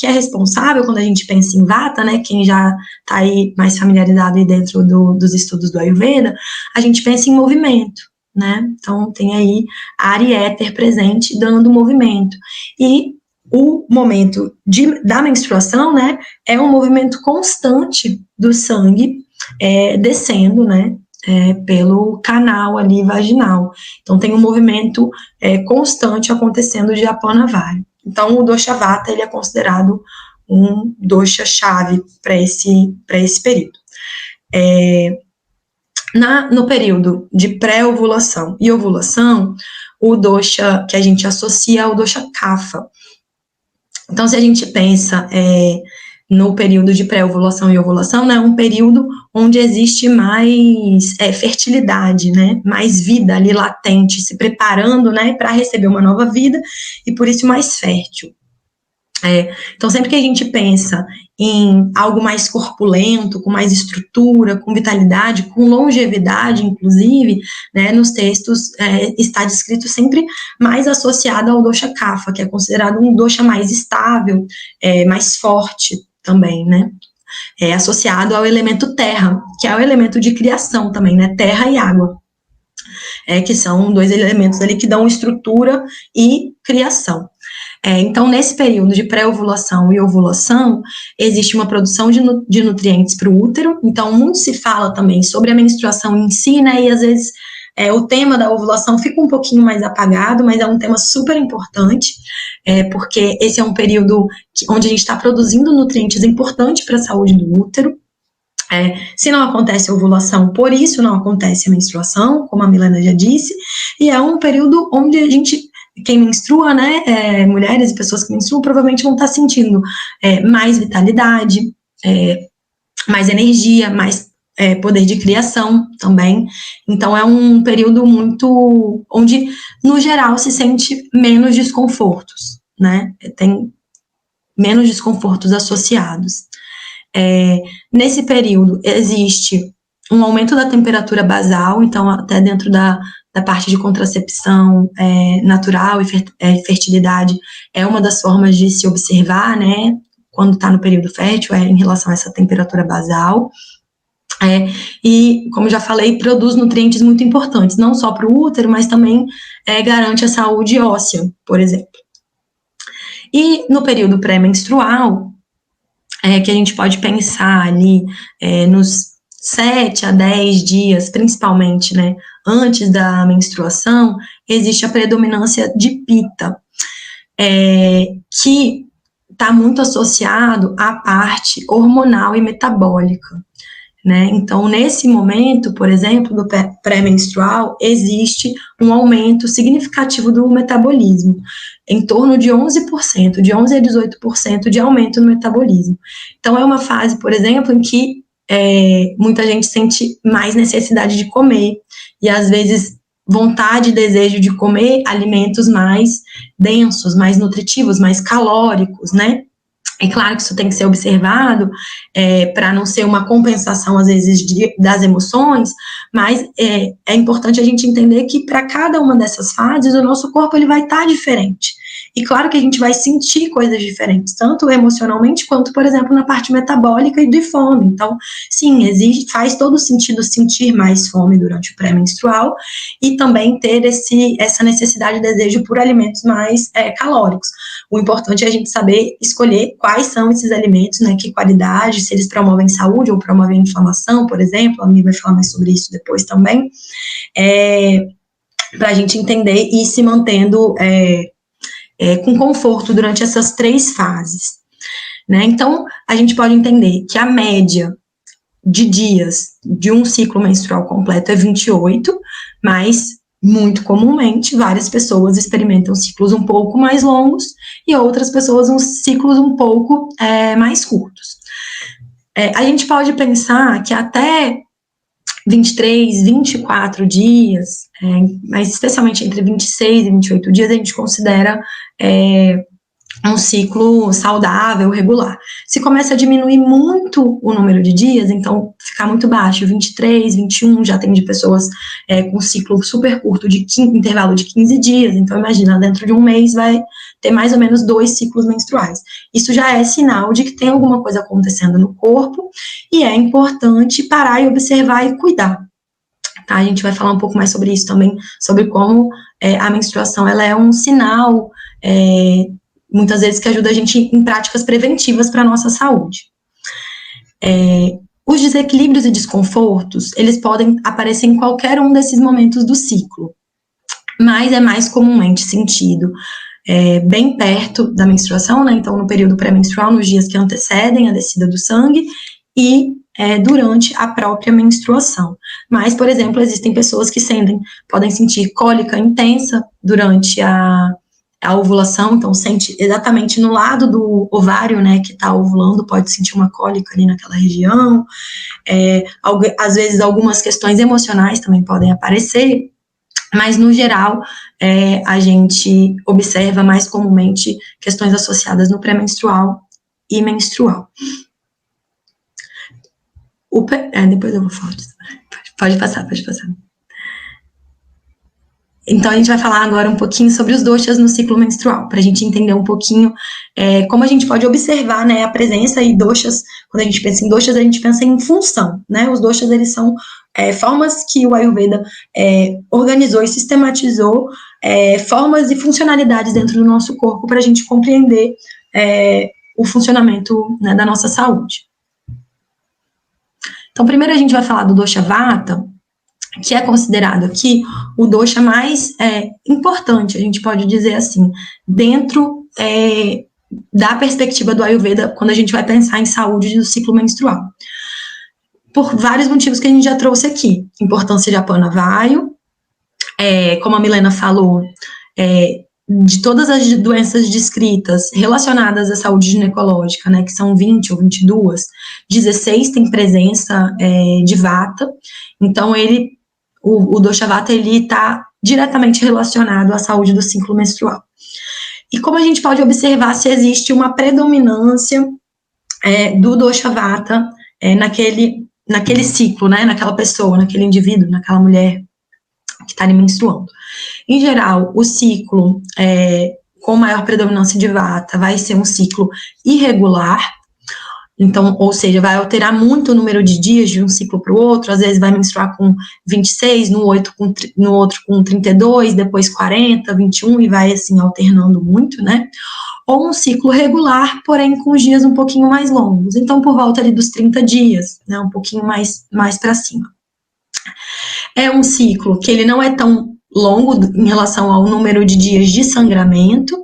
é responsável quando a gente pensa em Vata, né, quem já está aí mais familiarizado aí dentro dos estudos do Ayurveda, a gente pensa em movimento, né, então tem aí ar e éter presente dando movimento, e o momento da menstruação, né, é um movimento constante do sangue descendo, né, pelo canal ali vaginal. Então tem um movimento constante acontecendo de Apana Vara. Então o dosha Vata ele é considerado um dosha chave para esse período. No período de pré-ovulação e ovulação, o dosha que a gente associa é o dosha Kapha. Então, se a gente pensa no período de pré-ovulação e ovulação, né, é um período onde existe mais fertilidade, né, mais vida ali latente, se preparando, né, para receber uma nova vida, e por isso mais fértil. Então, sempre que a gente pensa em algo mais corpulento, com mais estrutura, com vitalidade, com longevidade, inclusive, né, nos textos está descrito sempre mais associado ao dosha Kapha, que é considerado um dosha mais estável, mais forte também, né, associado ao elemento terra, que é o elemento de criação também, né, terra e água, que são dois elementos ali que dão estrutura e criação. Então, nesse período de pré-ovulação e ovulação, existe uma produção de nutrientes para o útero. Então, muito se fala também sobre a menstruação em si, né? E às vezes o tema da ovulação fica um pouquinho mais apagado, mas é um tema super importante, porque esse é um período onde a gente está produzindo nutrientes importantes para a saúde do útero. Se não acontece a ovulação, por isso não acontece a menstruação, como a Milena já disse, e é um período onde a gente, quem menstrua, né, mulheres e pessoas que menstruam, provavelmente vão estar sentindo mais vitalidade, mais energia, mais poder de criação também. Então, é um período muito onde, no geral, se sente menos desconfortos, né, tem menos desconfortos associados. Nesse período, existe um aumento da temperatura basal, então, até dentro da parte de contracepção natural e fertilidade, é uma das formas de se observar, né, quando está no período fértil, em relação a essa temperatura basal. E, como já falei, produz nutrientes muito importantes, não só para o útero, mas também garante a saúde óssea, por exemplo. E no período pré-menstrual, que a gente pode pensar ali nos 7 a 10 dias, principalmente, né, antes da menstruação, existe a predominância de Pitta, que está muito associado à parte hormonal e metabólica, né? Então, nesse momento, por exemplo, do pré-menstrual, existe um aumento significativo do metabolismo, em torno de 11%, de 11% a 18% de aumento no metabolismo. Então, é uma fase, por exemplo, em que muita gente sente mais necessidade de comer, e às vezes vontade e desejo de comer alimentos mais densos, mais nutritivos, mais calóricos, né? É claro que isso tem que ser observado para não ser uma compensação, às vezes, das emoções, mas é importante a gente entender que para cada uma dessas fases, o nosso corpo ele vai estar diferente. E claro que a gente vai sentir coisas diferentes, tanto emocionalmente quanto, por exemplo, na parte metabólica e de fome. Então, sim, faz todo sentido sentir mais fome durante o pré-menstrual e também ter essa necessidade e desejo por alimentos mais calóricos. O importante é a gente saber escolher quais são esses alimentos, né, que qualidade, se eles promovem saúde ou promovem inflamação, por exemplo, a Mi vai falar mais sobre isso depois também, para a gente entender e ir se mantendo com conforto durante essas 3 fases, né? Então, a gente pode entender que a média de dias de um ciclo menstrual completo é 28, mas muito comumente várias pessoas experimentam ciclos um pouco mais longos e outras pessoas uns ciclos um pouco mais curtos. A gente pode pensar que até 23, 24 dias, mas especialmente entre 26 e 28 dias, a gente considera um ciclo saudável, regular. Se começa a diminuir muito o número de dias, então ficar muito baixo, 23, 21, já tem de pessoas com ciclo super curto, de intervalo de 15 dias, então imagina, dentro de um mês vai ter mais ou menos 2 ciclos menstruais. Isso já é sinal de que tem alguma coisa acontecendo no corpo e é importante parar e observar e cuidar. Tá? A gente vai falar um pouco mais sobre isso também, sobre como a menstruação ela é um sinal muitas vezes que ajuda a gente em práticas preventivas para a nossa saúde. Os desequilíbrios e desconfortos, eles podem aparecer em qualquer um desses momentos do ciclo, mas é mais comumente sentido bem perto da menstruação, né? Então no período pré-menstrual, nos dias que antecedem a descida do sangue e durante a própria menstruação. Mas, por exemplo, existem pessoas que podem sentir cólica intensa durante a ovulação, então sente exatamente no lado do ovário, né, que está ovulando, pode sentir uma cólica ali naquela região, às vezes algumas questões emocionais também podem aparecer, mas no geral a gente observa mais comumente questões associadas no pré-menstrual e menstrual. Depois eu vou falar disso. Pode passar. Então, a gente vai falar agora um pouquinho sobre os doshas no ciclo menstrual, para a gente entender um pouquinho como a gente pode observar, né, a presença e doshas. Quando a gente pensa em doshas, a gente pensa em função, né? Os doshas, eles são formas que o Ayurveda organizou e sistematizou, formas e funcionalidades dentro do nosso corpo para a gente compreender o funcionamento, né, da nossa saúde. Então, primeiro a gente vai falar do dosha Vata, que é considerado aqui o dosha mais importante, a gente pode dizer assim, dentro da perspectiva do Ayurveda, quando a gente vai pensar em saúde do ciclo menstrual. Por vários motivos que a gente já trouxe aqui. Importância de Apana Vayu, como a Milena falou, de todas as doenças descritas relacionadas à saúde ginecológica, né, que são 20 ou 22, 16 tem presença de Vata, então o dosha Vata ele está diretamente relacionado à saúde do ciclo menstrual. E como a gente pode observar se existe uma predominância do dosha Vata naquele ciclo, né, naquela pessoa, naquele indivíduo, naquela mulher que está ali menstruando. Em geral, o ciclo com maior predominância de Vata vai ser um ciclo irregular, então, ou seja, vai alterar muito o número de dias de um ciclo para o outro, às vezes vai menstruar com 26, no outro com 32, depois 40, 21, e vai assim alternando muito, né? Ou um ciclo regular, porém com os dias um pouquinho mais longos, então por volta ali dos 30 dias, né? Um pouquinho mais para cima. É um ciclo que ele não é tão longo em relação ao número de dias de sangramento,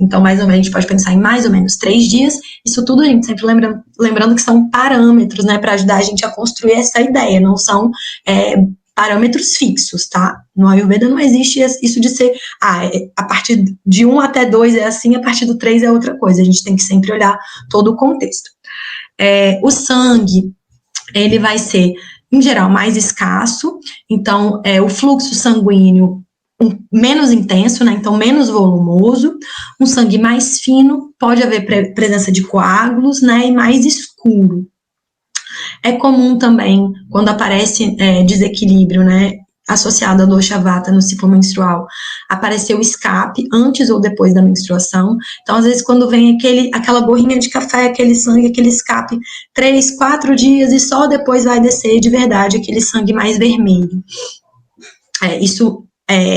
então mais ou menos a gente pode pensar em mais ou menos 3 dias, isso tudo a gente sempre lembrando que são parâmetros, né, para ajudar a gente a construir essa ideia, não são parâmetros fixos, tá? No Ayurveda não existe isso de ser, a partir de 1 até 2 é assim, a partir do 3 é outra coisa, a gente tem que sempre olhar todo o contexto. O sangue, ele vai ser, em geral, mais escasso, então o fluxo sanguíneo menos intenso, né, então menos volumoso, um sangue mais fino, pode haver presença de coágulos, né, e mais escuro. É comum também, quando aparece desequilíbrio, né, associado ao dosha Vata no ciclo menstrual, aparecer o escape antes ou depois da menstruação. Então, às vezes, quando vem aquela borrinha de café, aquele sangue, aquele escape, 3, 4 dias, e só depois vai descer de verdade aquele sangue mais vermelho. Isso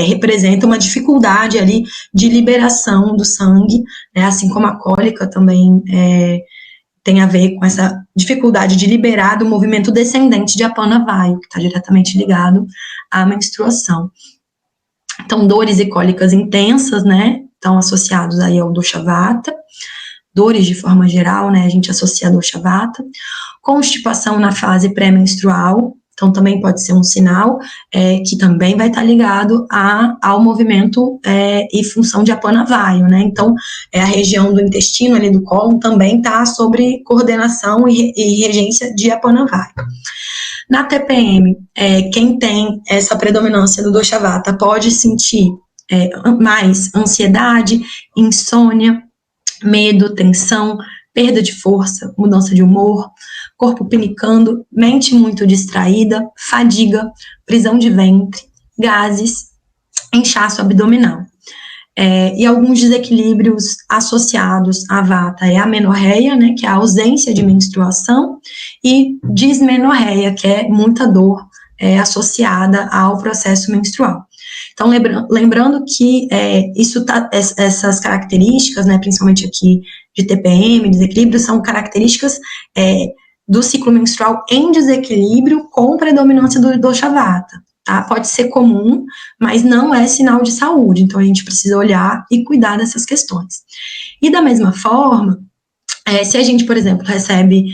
representa uma dificuldade ali de liberação do sangue, né, assim como a cólica também tem a ver com essa dificuldade de liberar do movimento descendente de Apana Vayu, que está diretamente ligado à menstruação. Então, dores e cólicas intensas, né, estão associados aí ao dosha Vata, dores de forma geral, né, a gente associa a dosha Vata, constipação na fase pré-menstrual, então também pode ser um sinal que também vai estar ligado ao movimento e função de Apana Vayu, né? Então, a região do intestino ali do cólon também está sobre coordenação e regência de Apana Vayu. Na TPM, quem tem essa predominância do dosha Vata pode sentir mais ansiedade, insônia, medo, tensão, perda de força, mudança de humor, corpo pinicando, mente muito distraída, fadiga, prisão de ventre, gases, inchaço abdominal. E alguns desequilíbrios associados à vata é a amenorreia, né, que é a ausência de menstruação, e dismenorreia, que é muita dor associada ao processo menstrual. Então, lembrando que essas características, né, principalmente aqui de TPM, desequilíbrio, são características do ciclo menstrual em desequilíbrio com predominância do dosha vata. Tá? Pode ser comum, mas não é sinal de saúde, então a gente precisa olhar e cuidar dessas questões. E da mesma forma, se a gente, por exemplo, recebe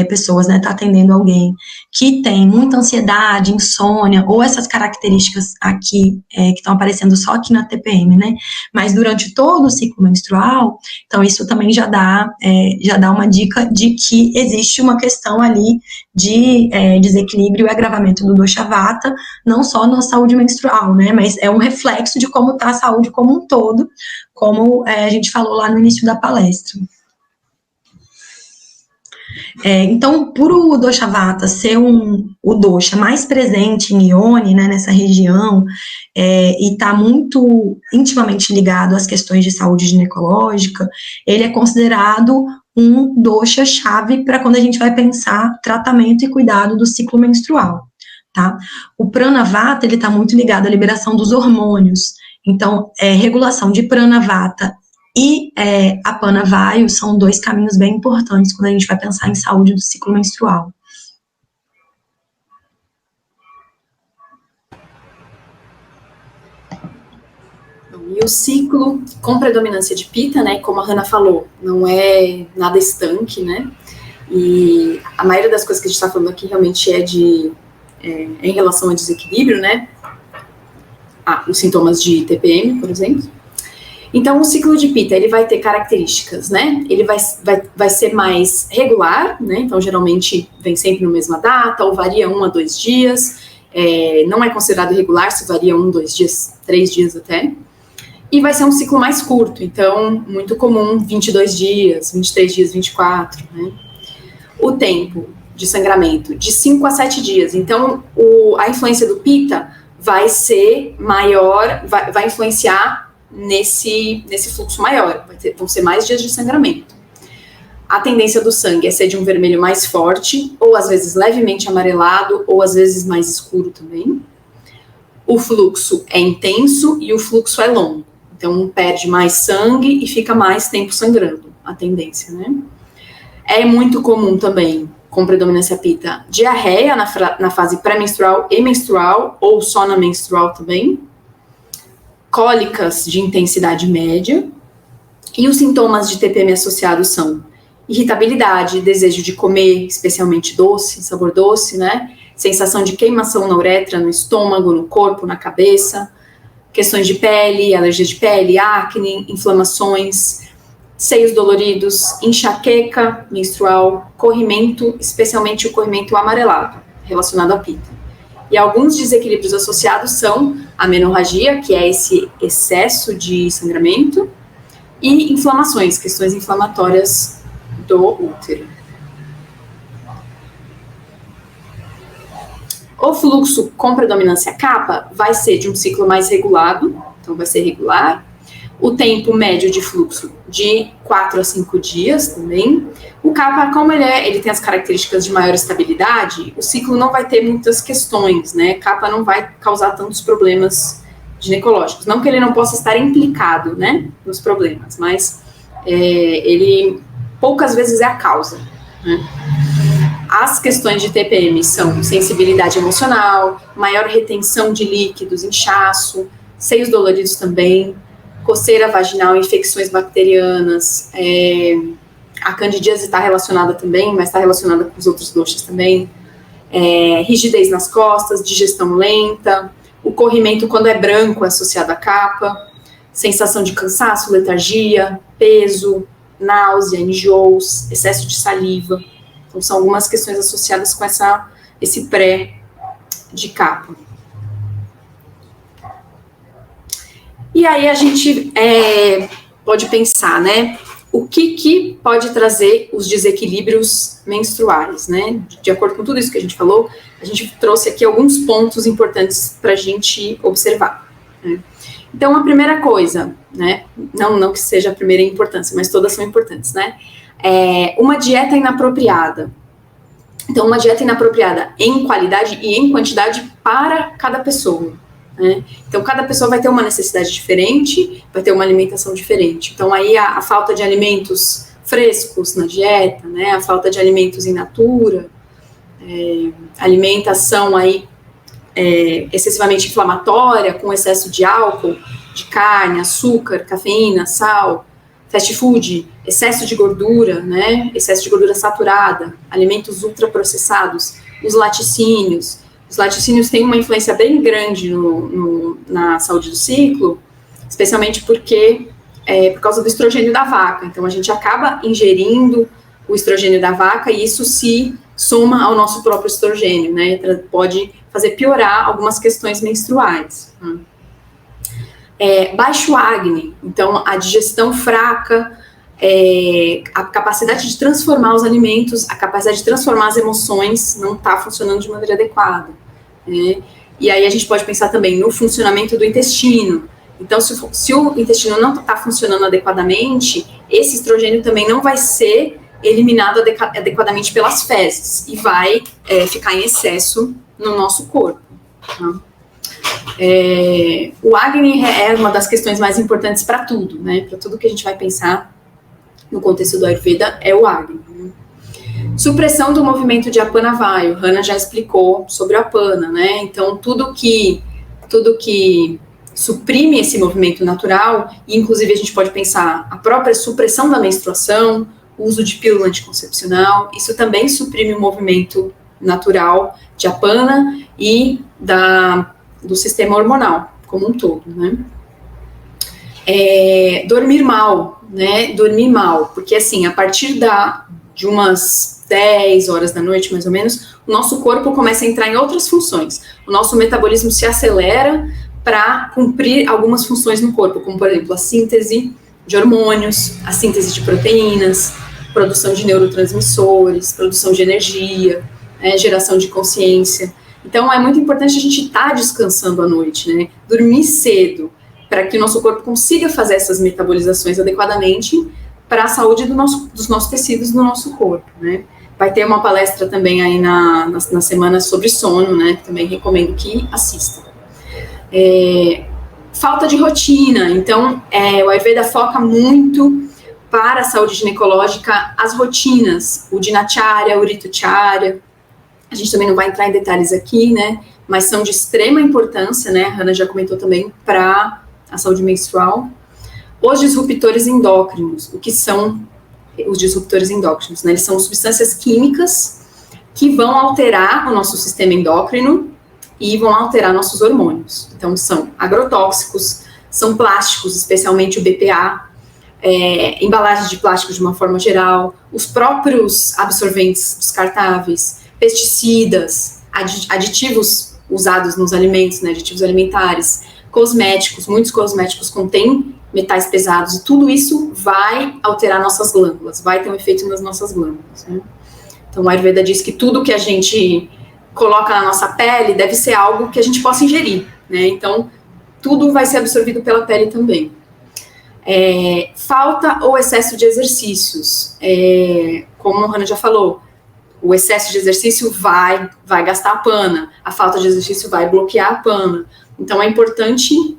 pessoas, né, tá atendendo alguém que tem muita ansiedade, insônia, ou essas características aqui, que estão aparecendo só aqui na TPM, né, mas durante todo o ciclo menstrual, então isso também já dá uma dica de que existe uma questão ali de desequilíbrio e agravamento do dosha vata, não só na saúde menstrual, né, mas é um reflexo de como está a saúde como um todo, como a gente falou lá no início da palestra. Então, por o dosha vata ser o dosha mais presente em Ione, né, nessa região, e está muito intimamente ligado às questões de saúde ginecológica, ele é considerado um dosha chave para quando a gente vai pensar tratamento e cuidado do ciclo menstrual, tá? O prana vata, ele está muito ligado à liberação dos hormônios, então, regulação de prana vata e apana vayu são dois caminhos bem importantes quando a gente vai pensar em saúde do ciclo menstrual. E o ciclo com predominância de Pitta, né, como a Hannah falou, não é nada estanque, né, e a maioria das coisas que a gente está falando aqui realmente é em relação a desequilíbrio, né, os sintomas de TPM, por exemplo. Então, o ciclo de Pitta, ele vai ter características, né? Ele vai ser mais regular, né? Então, geralmente, vem sempre na mesma data, ou varia 1 a 2 dias. Não é considerado irregular se varia 1, 2 dias, 3 dias até. E vai ser um ciclo mais curto, então, muito comum, 22 dias, 23 dias, 24, né? O tempo de sangramento, de 5 a 7 dias. Então, a influência do Pitta vai ser maior, vai influenciar nesse fluxo maior, vão ser mais dias de sangramento. A tendência do sangue é ser de um vermelho mais forte, ou às vezes levemente amarelado, ou às vezes mais escuro também. O fluxo é intenso e o fluxo é longo, então perde mais sangue e fica mais tempo sangrando, a tendência, né? É muito comum também, com predominância Pitta, diarreia na fase pré-menstrual e menstrual, ou só na menstrual também. Cólicas de intensidade média, e os sintomas de TPM associados são irritabilidade, desejo de comer, especialmente doce, sabor doce, né? Sensação de queimação na uretra, no estômago, no corpo, na cabeça, questões de pele, alergia de pele, acne, inflamações, seios doloridos, enxaqueca menstrual, corrimento, especialmente o corrimento amarelado, relacionado à Pitta. E alguns desequilíbrios associados são a menorragia, que é esse excesso de sangramento, e inflamações, questões inflamatórias do útero. O fluxo com predominância kapha vai ser de um ciclo mais regulado, então vai ser regular. O tempo médio de fluxo de 4 a 5 dias também. O kapha, como ele tem as características de maior estabilidade, o ciclo não vai ter muitas questões, né? Kapha não vai causar tantos problemas ginecológicos. Não que ele não possa estar implicado, né, nos problemas, mas ele poucas vezes é a causa, né? As questões de TPM são sensibilidade emocional, maior retenção de líquidos, inchaço, seios doloridos também, coceira vaginal, infecções bacterianas, a candidíase está relacionada também, mas está relacionada com os outros doshas também, rigidez nas costas, digestão lenta, o corrimento quando é branco é associado a kapha, sensação de cansaço, letargia, peso, náusea, enjoos, excesso de saliva. Então, são algumas questões associadas com esse pré de kapha. E E aí a gente pode pensar, né? O que pode trazer os desequilíbrios menstruais, né? De acordo com tudo isso que a gente falou, a gente trouxe aqui alguns pontos importantes para a gente observar, né? Então, a primeira coisa, né? Não que seja a primeira importância, mas todas são importantes, né? Uma dieta inapropriada. Então, uma dieta inapropriada em qualidade e em quantidade para cada pessoa, né? Então, cada pessoa vai ter uma necessidade diferente, vai ter uma alimentação diferente. Então, aí a falta de alimentos frescos na dieta, né? A falta de alimentos in natura, alimentação aí excessivamente inflamatória, com excesso de álcool, de carne, açúcar, cafeína, sal, fast food, excesso de gordura, né? Excesso de gordura saturada, alimentos ultraprocessados, os laticínios. Os laticínios têm uma influência bem grande na saúde do ciclo, especialmente porque por causa do estrogênio da vaca. Então, a gente acaba ingerindo o estrogênio da vaca e isso se soma ao nosso próprio estrogênio, né? Pode fazer piorar algumas questões menstruais. Baixo acne, então a digestão fraca, a capacidade de transformar os alimentos, a capacidade de transformar as emoções não está funcionando de maneira adequada, né? E aí a gente pode pensar também no funcionamento do intestino. Então, se o intestino não está funcionando adequadamente, esse estrogênio também não vai ser eliminado adequadamente pelas fezes e vai ficar em excesso no nosso corpo, tá? O acne é uma das questões mais importantes para tudo, né? Para tudo que a gente vai pensar no contexto do Ayurveda é o acne, né? Supressão do movimento de Apana Vayu. Hannah já explicou sobre a Apana, né? Então, tudo que suprime esse movimento natural, e inclusive a gente pode pensar a própria supressão da menstruação, o uso de pílula anticoncepcional, isso também suprime o movimento natural de Apana e do sistema hormonal como um todo, né? Dormir mal, né? Dormir mal, porque assim, a partir de umas 10 horas da noite, mais ou menos, o nosso corpo começa a entrar em outras funções. O nosso metabolismo se acelera para cumprir algumas funções no corpo, como, por exemplo, a síntese de hormônios, a síntese de proteínas, produção de neurotransmissores, produção de energia, geração de consciência. Então, é muito importante a gente estar descansando à noite, né? Dormir cedo, para que o nosso corpo consiga fazer essas metabolizações adequadamente para a saúde dos nossos tecidos, do nosso corpo, né? Vai ter uma palestra também aí na semana sobre sono, né? Também recomendo que assista. Falta de rotina. Então, o Ayurveda foca muito para a saúde ginecológica as rotinas, o Dinacharya, o Ritucharya. A gente também não vai entrar em detalhes aqui, né? Mas são de extrema importância, né? A Hannah já comentou também para a saúde menstrual. Os disruptores endócrinos. O que são os disruptores endócrinos, né? Eles são substâncias químicas que vão alterar o nosso sistema endócrino e vão alterar nossos hormônios. Então, são agrotóxicos, são plásticos, especialmente o BPA, embalagens de plástico de uma forma geral, os próprios absorventes descartáveis, pesticidas, aditivos usados nos alimentos, né, aditivos alimentares, cosméticos, muitos cosméticos contêm metais pesados, e tudo isso vai alterar nossas glândulas, vai ter um efeito nas nossas glândulas, né? Então, o Ayurveda diz que tudo que a gente coloca na nossa pele deve ser algo que a gente possa ingerir, né? Então, tudo vai ser absorvido pela pele também. Falta ou excesso de exercícios. Como a Hannah já falou, o excesso de exercício vai gastar a pana, a falta de exercício vai bloquear a pana. Então, é importante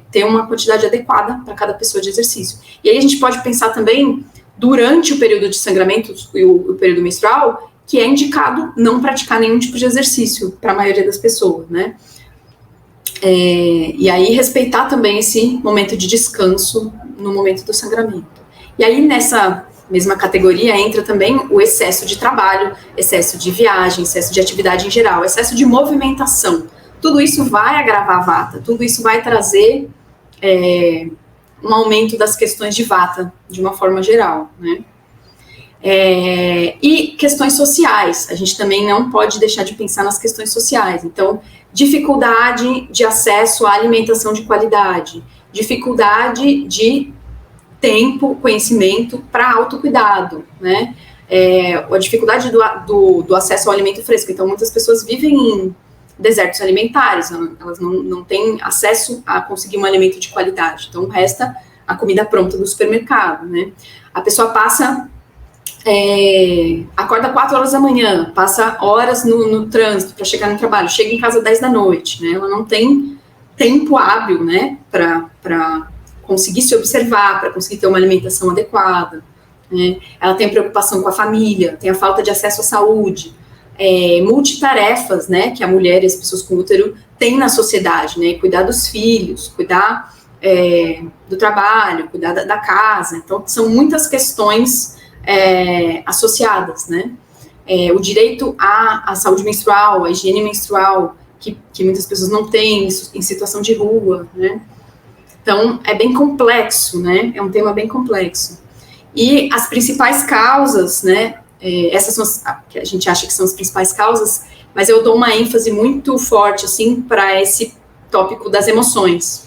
ter uma quantidade adequada para cada pessoa de exercício. E aí a gente pode pensar também, durante o período de sangramento e o período menstrual, que é indicado não praticar nenhum tipo de exercício para a maioria das pessoas, né? E aí respeitar também esse momento de descanso no momento do sangramento. E aí nessa mesma categoria entra também o excesso de trabalho, excesso de viagem, excesso de atividade em geral, excesso de movimentação. Tudo isso vai agravar a vata, tudo isso vai trazer um aumento das questões de vata, de uma forma geral, né? E questões sociais, a gente também não pode deixar de pensar nas questões sociais. Então, dificuldade de acesso à alimentação de qualidade, dificuldade de tempo, conhecimento para autocuidado, né? A dificuldade do acesso ao alimento fresco. Então, muitas pessoas vivem em desertos alimentares, elas não têm acesso a conseguir um alimento de qualidade. Então, resta a comida pronta do supermercado, né? A pessoa acorda 4 horas da manhã, passa horas no trânsito para chegar no trabalho, chega em casa 10 da noite, né? Ela não tem tempo hábil, né, para conseguir se observar, para conseguir ter uma alimentação adequada, né? Ela tem preocupação com a família, tem a falta de acesso à saúde, multitarefas, né, que a mulher e as pessoas com útero têm na sociedade, né? Cuidar dos filhos, cuidar do trabalho, cuidar da casa. Então, são muitas questões associadas, né? O direito à saúde menstrual, à higiene menstrual, que muitas pessoas não têm, em situação de rua, né? Então, é bem complexo, né? É um tema bem complexo. E as principais causas, né? Essas são as que a gente acha que são as principais causas, mas eu dou uma ênfase muito forte, assim, para esse tópico das emoções.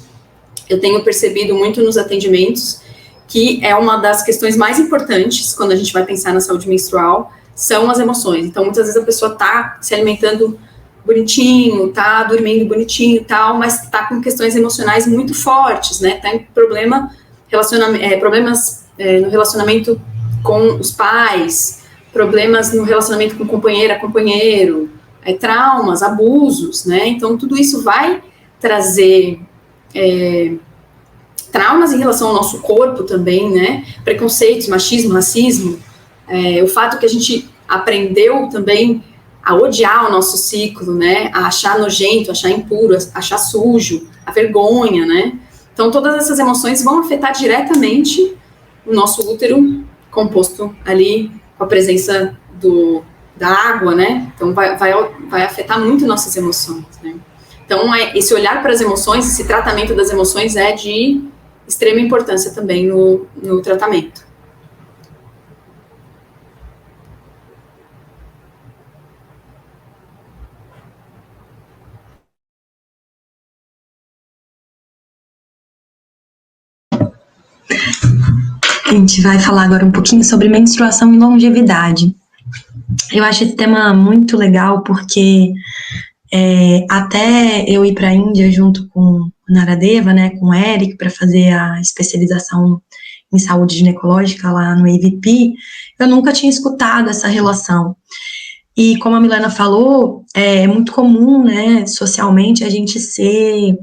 Eu tenho percebido muito nos atendimentos que é uma das questões mais importantes quando a gente vai pensar na saúde menstrual, são as emoções. Então, muitas vezes a pessoa está se alimentando bonitinho, tá dormindo bonitinho e tal, mas tá com questões emocionais muito fortes, né? Tá em problemas no relacionamento com os pais, problemas no relacionamento com companheira, companheiro, traumas, abusos, né? Então, tudo isso vai trazer traumas em relação ao nosso corpo também, né? Preconceitos, machismo, racismo, o fato que a gente aprendeu também a odiar o nosso ciclo, né, a achar nojento, achar impuro, achar sujo, a vergonha, né, então todas essas emoções vão afetar diretamente o nosso útero, composto ali com a presença da água, né, então vai afetar muito nossas emoções, né, então esse olhar para as emoções, esse tratamento das emoções é de extrema importância também no tratamento. A gente vai falar agora um pouquinho sobre menstruação e longevidade. Eu acho esse tema muito legal porque até eu ir para a Índia junto com o Naradeva, né, com o Eric, para fazer a especialização em saúde ginecológica lá no AVP, eu nunca tinha escutado essa relação. E como a Milena falou, é muito comum, né, socialmente, a gente ser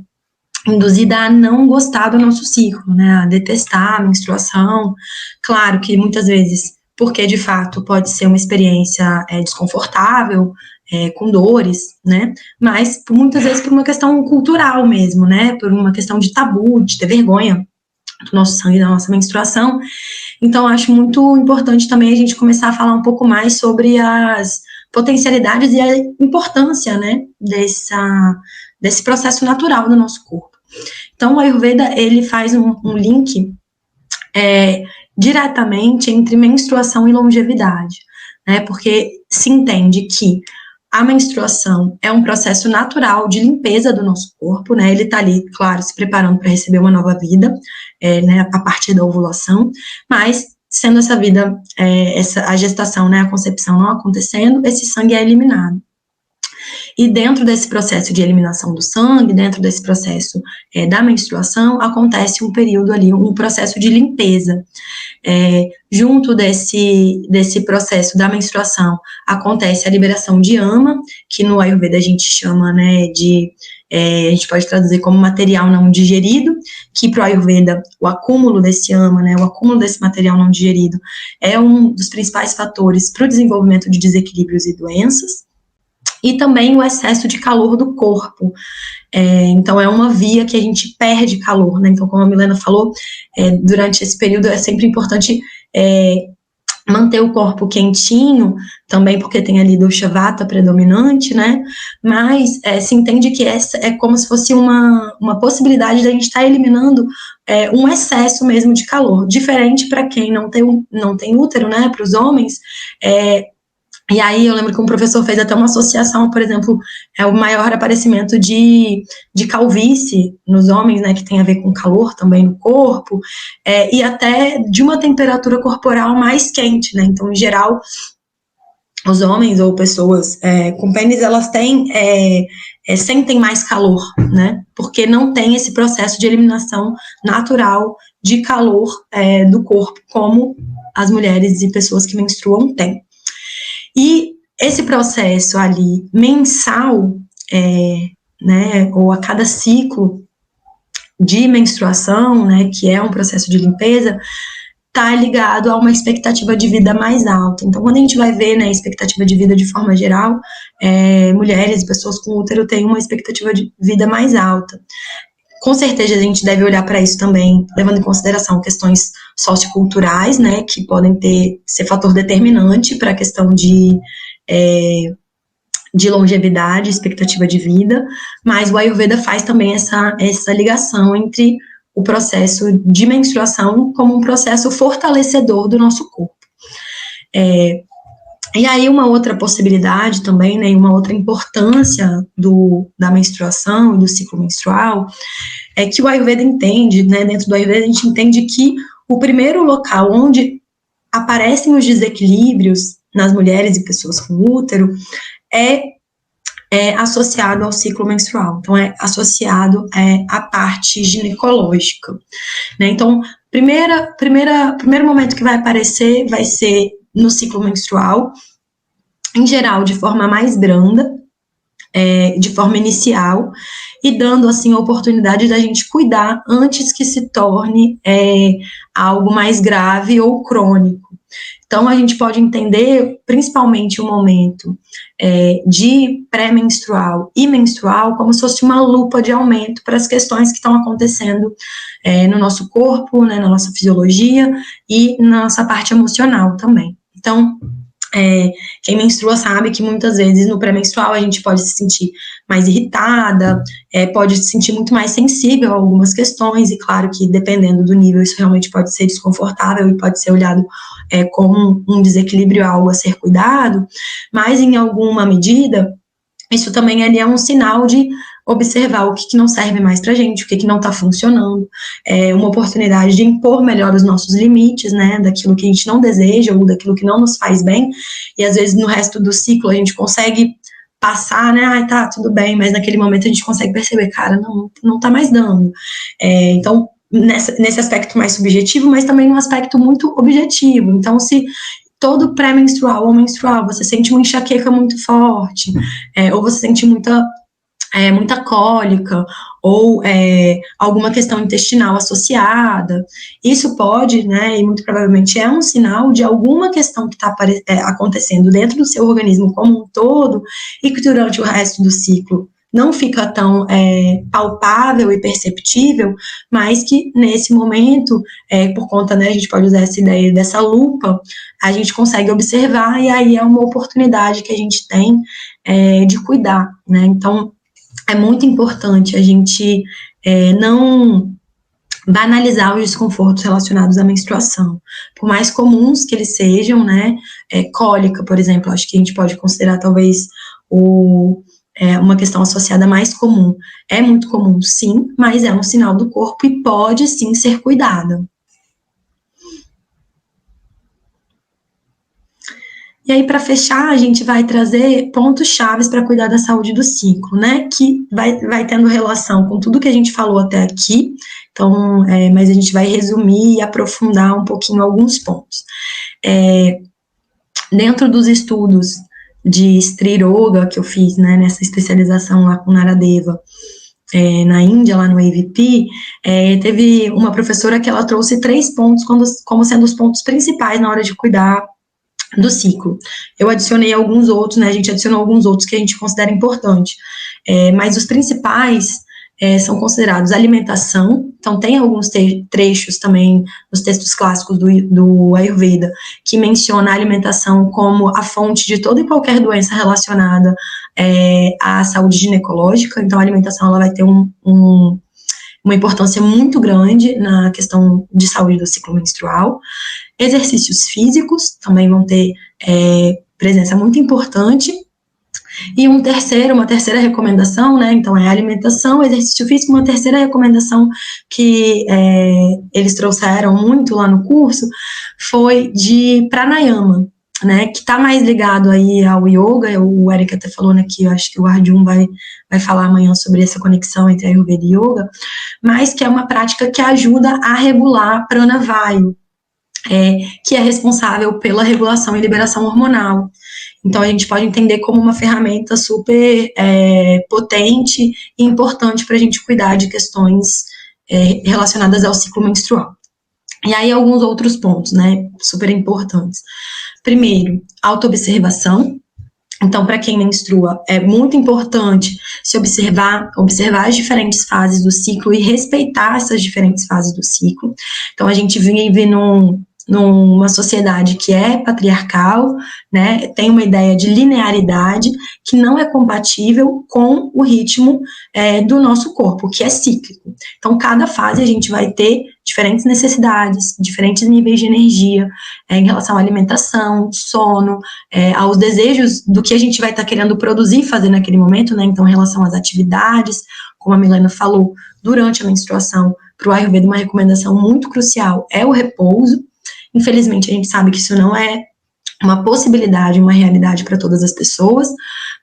induzida a não gostar do nosso ciclo, né, a detestar a menstruação. Claro que muitas vezes, porque de fato pode ser uma experiência desconfortável, com dores, né, mas muitas vezes por uma questão cultural mesmo, né, por uma questão de tabu, de ter vergonha do nosso sangue, da nossa menstruação. Então, acho muito importante também a gente começar a falar um pouco mais sobre as potencialidades e a importância, né, desse processo natural do nosso corpo. Então, o Ayurveda, ele faz um link diretamente entre menstruação e longevidade, né, porque se entende que a menstruação é um processo natural de limpeza do nosso corpo, né, ele está ali, claro, se preparando para receber uma nova vida, né, a partir da ovulação, mas sendo essa vida, a gestação, né, a concepção não acontecendo, esse sangue é eliminado. E dentro desse processo de eliminação do sangue, dentro desse processo da menstruação, acontece um período ali, um processo de limpeza. Junto desse processo da menstruação, acontece a liberação de ama, que no Ayurveda a gente chama, né, a gente pode traduzir como material não digerido, que para o Ayurveda, o acúmulo desse ama, né, o acúmulo desse material não digerido, é um dos principais fatores para o desenvolvimento de desequilíbrios e doenças. E também o excesso de calor do corpo. Então, é uma via que a gente perde calor, né? Então, como a Milena falou, durante esse período é sempre importante manter o corpo quentinho, também porque tem ali dosha vata predominante, né? Mas se entende que essa é como se fosse uma possibilidade de a gente estar eliminando um excesso mesmo de calor. Diferente para quem não tem útero, né? Para os homens, E aí eu lembro que um professor fez até uma associação, por exemplo, o maior aparecimento de calvície nos homens, né, que tem a ver com calor também no corpo, e até de uma temperatura corporal mais quente, né, então em geral os homens ou pessoas com pênis, elas sentem mais calor, né, porque não tem esse processo de eliminação natural de calor do corpo, como as mulheres e pessoas que menstruam têm. E esse processo ali mensal, né, ou a cada ciclo de menstruação, né, que é um processo de limpeza, está ligado a uma expectativa de vida mais alta. Então, quando a gente vai ver, né, a expectativa de vida de forma geral, mulheres e pessoas com útero têm uma expectativa de vida mais alta. Com certeza a gente deve olhar para isso também, levando em consideração questões socioculturais, né, que podem ser fator determinante para a questão de longevidade, expectativa de vida, mas o Ayurveda faz também essa ligação entre o processo de menstruação como um processo fortalecedor do nosso corpo. E aí uma outra possibilidade também, né, uma outra importância da menstruação e do ciclo menstrual é que o Ayurveda entende, né, dentro do Ayurveda a gente entende que o primeiro local onde aparecem os desequilíbrios nas mulheres e pessoas com útero é associado ao ciclo menstrual, então é associado à parte ginecológica, né, então primeiro momento que vai aparecer vai ser no ciclo menstrual, em geral de forma mais branda, de forma inicial, e dando assim a oportunidade da gente cuidar antes que se torne algo mais grave ou crônico. Então a gente pode entender principalmente o momento de pré-menstrual e menstrual como se fosse uma lupa de aumento para as questões que estão acontecendo no nosso corpo, né, na nossa fisiologia e na nossa parte emocional também. Então, quem menstrua sabe que muitas vezes no pré-menstrual a gente pode se sentir mais irritada, pode se sentir muito mais sensível a algumas questões, e claro que dependendo do nível isso realmente pode ser desconfortável e pode ser olhado como um desequilíbrio, algo a ser cuidado, mas em alguma medida isso também ali é um sinal de observar o que não serve mais pra gente, o que não está funcionando, uma oportunidade de impor melhor os nossos limites, né, daquilo que a gente não deseja ou daquilo que não nos faz bem, e às vezes no resto do ciclo a gente consegue passar, né, ai, tá, tudo bem, mas naquele momento a gente consegue perceber, cara, não tá mais dando. Então, nesse aspecto mais subjetivo, mas também num aspecto muito objetivo. Então, se todo pré-menstrual ou menstrual você sente uma enxaqueca muito forte, ou você sente muita cólica, ou alguma questão intestinal associada, isso pode, né, e muito provavelmente é um sinal de alguma questão que está acontecendo dentro do seu organismo como um todo, e que durante o resto do ciclo não fica tão palpável e perceptível, mas que nesse momento, por conta, né, a gente pode usar essa ideia dessa lupa, a gente consegue observar, e aí é uma oportunidade que a gente tem de cuidar, né, então é muito importante a gente não banalizar os desconfortos relacionados à menstruação, por mais comuns que eles sejam, né, cólica, por exemplo, acho que a gente pode considerar talvez uma questão associada mais comum. É muito comum, sim, mas é um sinal do corpo e pode, sim, ser cuidada. E aí, para fechar, a gente vai trazer pontos chaves para cuidar da saúde do ciclo, né? Que vai tendo relação com tudo que a gente falou até aqui. Então, mas a gente vai resumir e aprofundar um pouquinho alguns pontos. Dentro dos estudos de Stri Roga que eu fiz, né, nessa especialização lá com Naradeva, na Índia, lá no AVP, teve uma professora que ela trouxe 3 pontos como sendo os pontos principais na hora de cuidar do ciclo. Eu adicionei alguns outros, né, a gente adicionou alguns outros que a gente considera importante, mas os principais são considerados alimentação, então tem alguns trechos também nos textos clássicos do Ayurveda que menciona a alimentação como a fonte de toda e qualquer doença relacionada à saúde ginecológica, então a alimentação ela vai ter uma importância muito grande na questão de saúde do ciclo menstrual. Exercícios físicos também vão ter presença muito importante. E uma terceira recomendação, né? Então, é alimentação, exercício físico. Uma terceira recomendação que eles trouxeram muito lá no curso foi de pranayama, né? Que está mais ligado aí ao yoga. O Eric até falou aqui, eu acho que o Arjun vai falar amanhã sobre essa conexão entre Ayurveda e Yoga, mas que é uma prática que ajuda a regular pranavayu, que é responsável pela regulação e liberação hormonal. Então, a gente pode entender como uma ferramenta super potente e importante para a gente cuidar de questões relacionadas ao ciclo menstrual. E aí, alguns outros pontos, né, super importantes. Primeiro, autoobservação. Então, para quem menstrua, é muito importante se observar as diferentes fases do ciclo e respeitar essas diferentes fases do ciclo. Então, a gente vive numa sociedade que é patriarcal, né, tem uma ideia de linearidade que não é compatível com o ritmo do nosso corpo, que é cíclico. Então, cada fase a gente vai ter diferentes necessidades, diferentes níveis de energia em relação à alimentação, sono, aos desejos do que a gente vai estar querendo produzir e fazer naquele momento, né, então em relação às atividades, como a Milena falou, durante a menstruação, para o Ayurveda uma recomendação muito crucial é o repouso. Infelizmente, a gente sabe que isso não é uma possibilidade, uma realidade para todas as pessoas,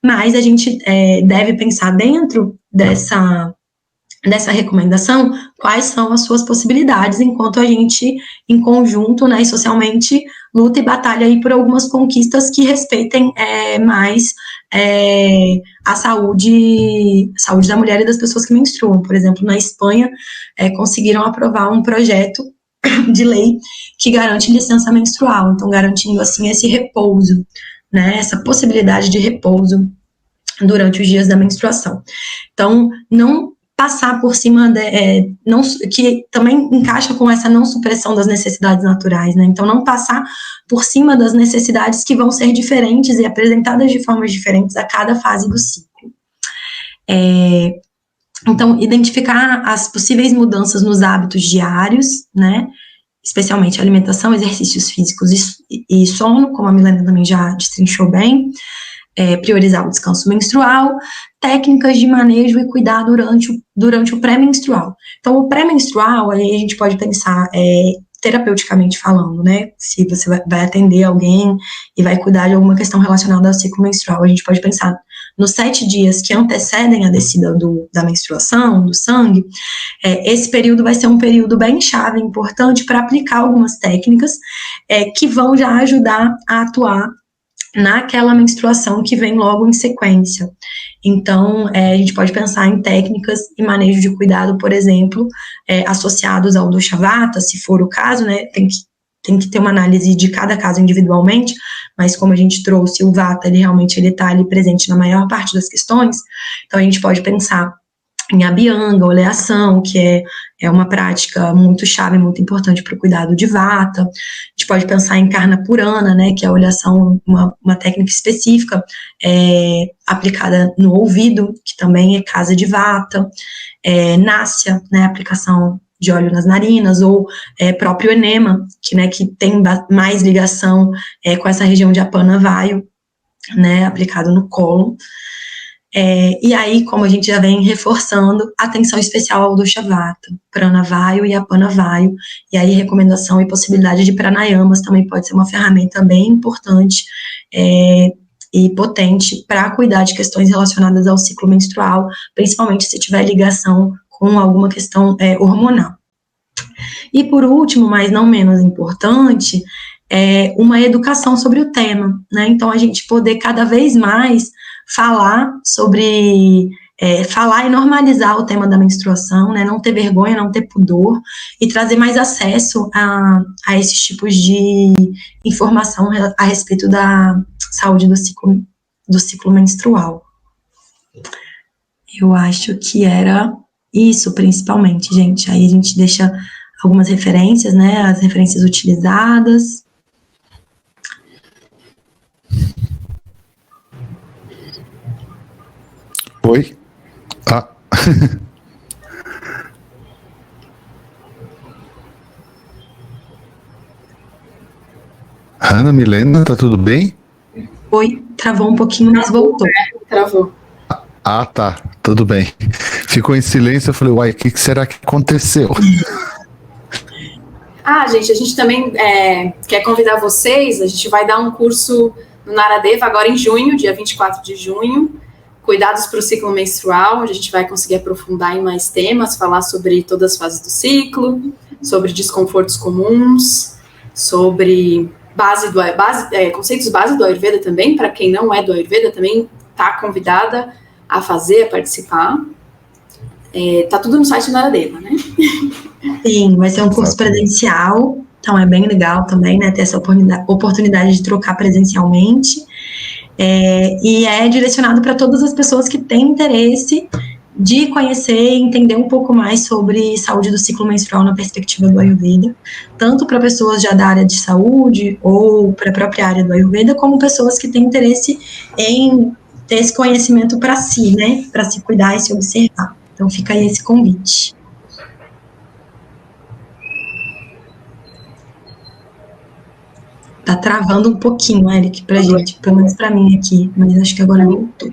mas a gente deve pensar dentro dessa recomendação quais são as suas possibilidades, enquanto a gente, em conjunto, né, e socialmente, luta e batalha aí por algumas conquistas que respeitem mais a saúde da mulher e das pessoas que menstruam. Por exemplo, na Espanha, conseguiram aprovar um projeto de lei que garante licença menstrual, então garantindo assim esse repouso, né, essa possibilidade de repouso durante os dias da menstruação. Então, não passar por cima, que também encaixa com essa não supressão das necessidades naturais, né, então não passar por cima das necessidades que vão ser diferentes e apresentadas de formas diferentes a cada fase do ciclo. Então, identificar as possíveis mudanças nos hábitos diários, né, especialmente alimentação, exercícios físicos e sono, como a Milena também já destrinchou bem, priorizar o descanso menstrual, técnicas de manejo e cuidar durante o pré-menstrual. Então, o pré-menstrual, aí a gente pode pensar terapeuticamente falando, né, se você vai atender alguém e vai cuidar de alguma questão relacionada ao ciclo menstrual, a gente pode pensar nos 7 dias que antecedem a descida da menstruação, do sangue. Esse período vai ser um período bem chave, importante para aplicar algumas técnicas que vão já ajudar a atuar naquela menstruação que vem logo em sequência. Então, a gente pode pensar em técnicas e manejo de cuidado, por exemplo, associados ao dosha vata, se for o caso, né, tem que ter uma análise de cada caso individualmente, mas como a gente trouxe, o vata, ele realmente está ali presente na maior parte das questões, então a gente pode pensar em abhyanga, oleação, que é uma prática muito chave, muito importante para o cuidado de vata. A gente pode pensar em karna purana, né, que é a oleação, uma técnica específica aplicada no ouvido, que também é casa de vata. Nasya, né, aplicação de óleo nas narinas, ou próprio enema, que tem mais ligação com essa região de apana vayu, né, aplicado no cólon. E aí, como a gente já vem reforçando, atenção especial ao dosha vata, pranavayu e apanavayu, e aí recomendação e possibilidade de pranayamas também pode ser uma ferramenta bem importante e potente para cuidar de questões relacionadas ao ciclo menstrual, principalmente se tiver ligação com alguma questão hormonal. E por último, mas não menos importante, uma educação sobre o tema, né? Então a gente poder cada vez mais falar e normalizar o tema da menstruação, né, não ter vergonha, não ter pudor, e trazer mais acesso a esses tipos de informação a respeito da saúde do ciclo menstrual. Eu acho que era isso, principalmente, gente. Aí a gente deixa algumas referências, né, as referências utilizadas. Oi? Ana, Milena, tá tudo bem? Oi, travou um pouquinho, mas voltou. Travou. Ah, tá. Tudo bem. Ficou em silêncio, eu falei, uai, o que será que aconteceu? Gente, a gente também quer convidar vocês, a gente vai dar um curso no Naradeva agora em junho, dia 24 de junho, cuidados para o ciclo menstrual, onde a gente vai conseguir aprofundar em mais temas, falar sobre todas as fases do ciclo, sobre desconfortos comuns, sobre conceitos base do Ayurveda também, para quem não é do Ayurveda também está convidada a fazer, a participar. Tá tudo no site do Naradeva, né? Sim, vai ser um curso presencial, então é bem legal também, né, ter essa oportunidade de trocar presencialmente, e é direcionado para todas as pessoas que têm interesse de conhecer e entender um pouco mais sobre saúde do ciclo menstrual na perspectiva do Ayurveda, tanto para pessoas já da área de saúde ou para a própria área do Ayurveda, como pessoas que têm interesse em ter esse conhecimento para si, né, para se cuidar e se observar. Então fica aí esse convite. Tá travando um pouquinho, Eric, pra gente, pelo menos pra mim aqui, mas acho que agora voltou.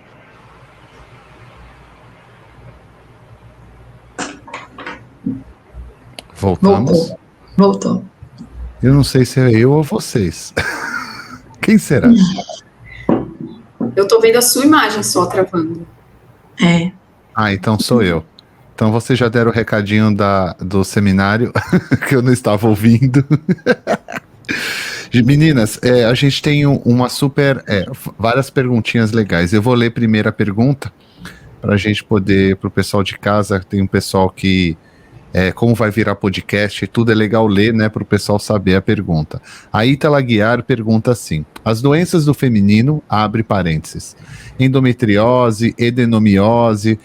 Voltamos? Voltou. Eu não sei se é eu ou vocês. Quem será? Eu tô vendo a sua imagem só travando. Então sou eu. Então vocês já deram o recadinho do seminário que eu não estava ouvindo. Meninas, a gente tem várias perguntinhas legais. Eu vou ler primeiro a pergunta para a gente poder, para o pessoal de casa, tem um pessoal que, como vai virar podcast, tudo é legal ler, né, para o pessoal saber a pergunta. A Ítala Guiar pergunta assim: as doenças do feminino, abre parênteses, endometriose, adenomiose,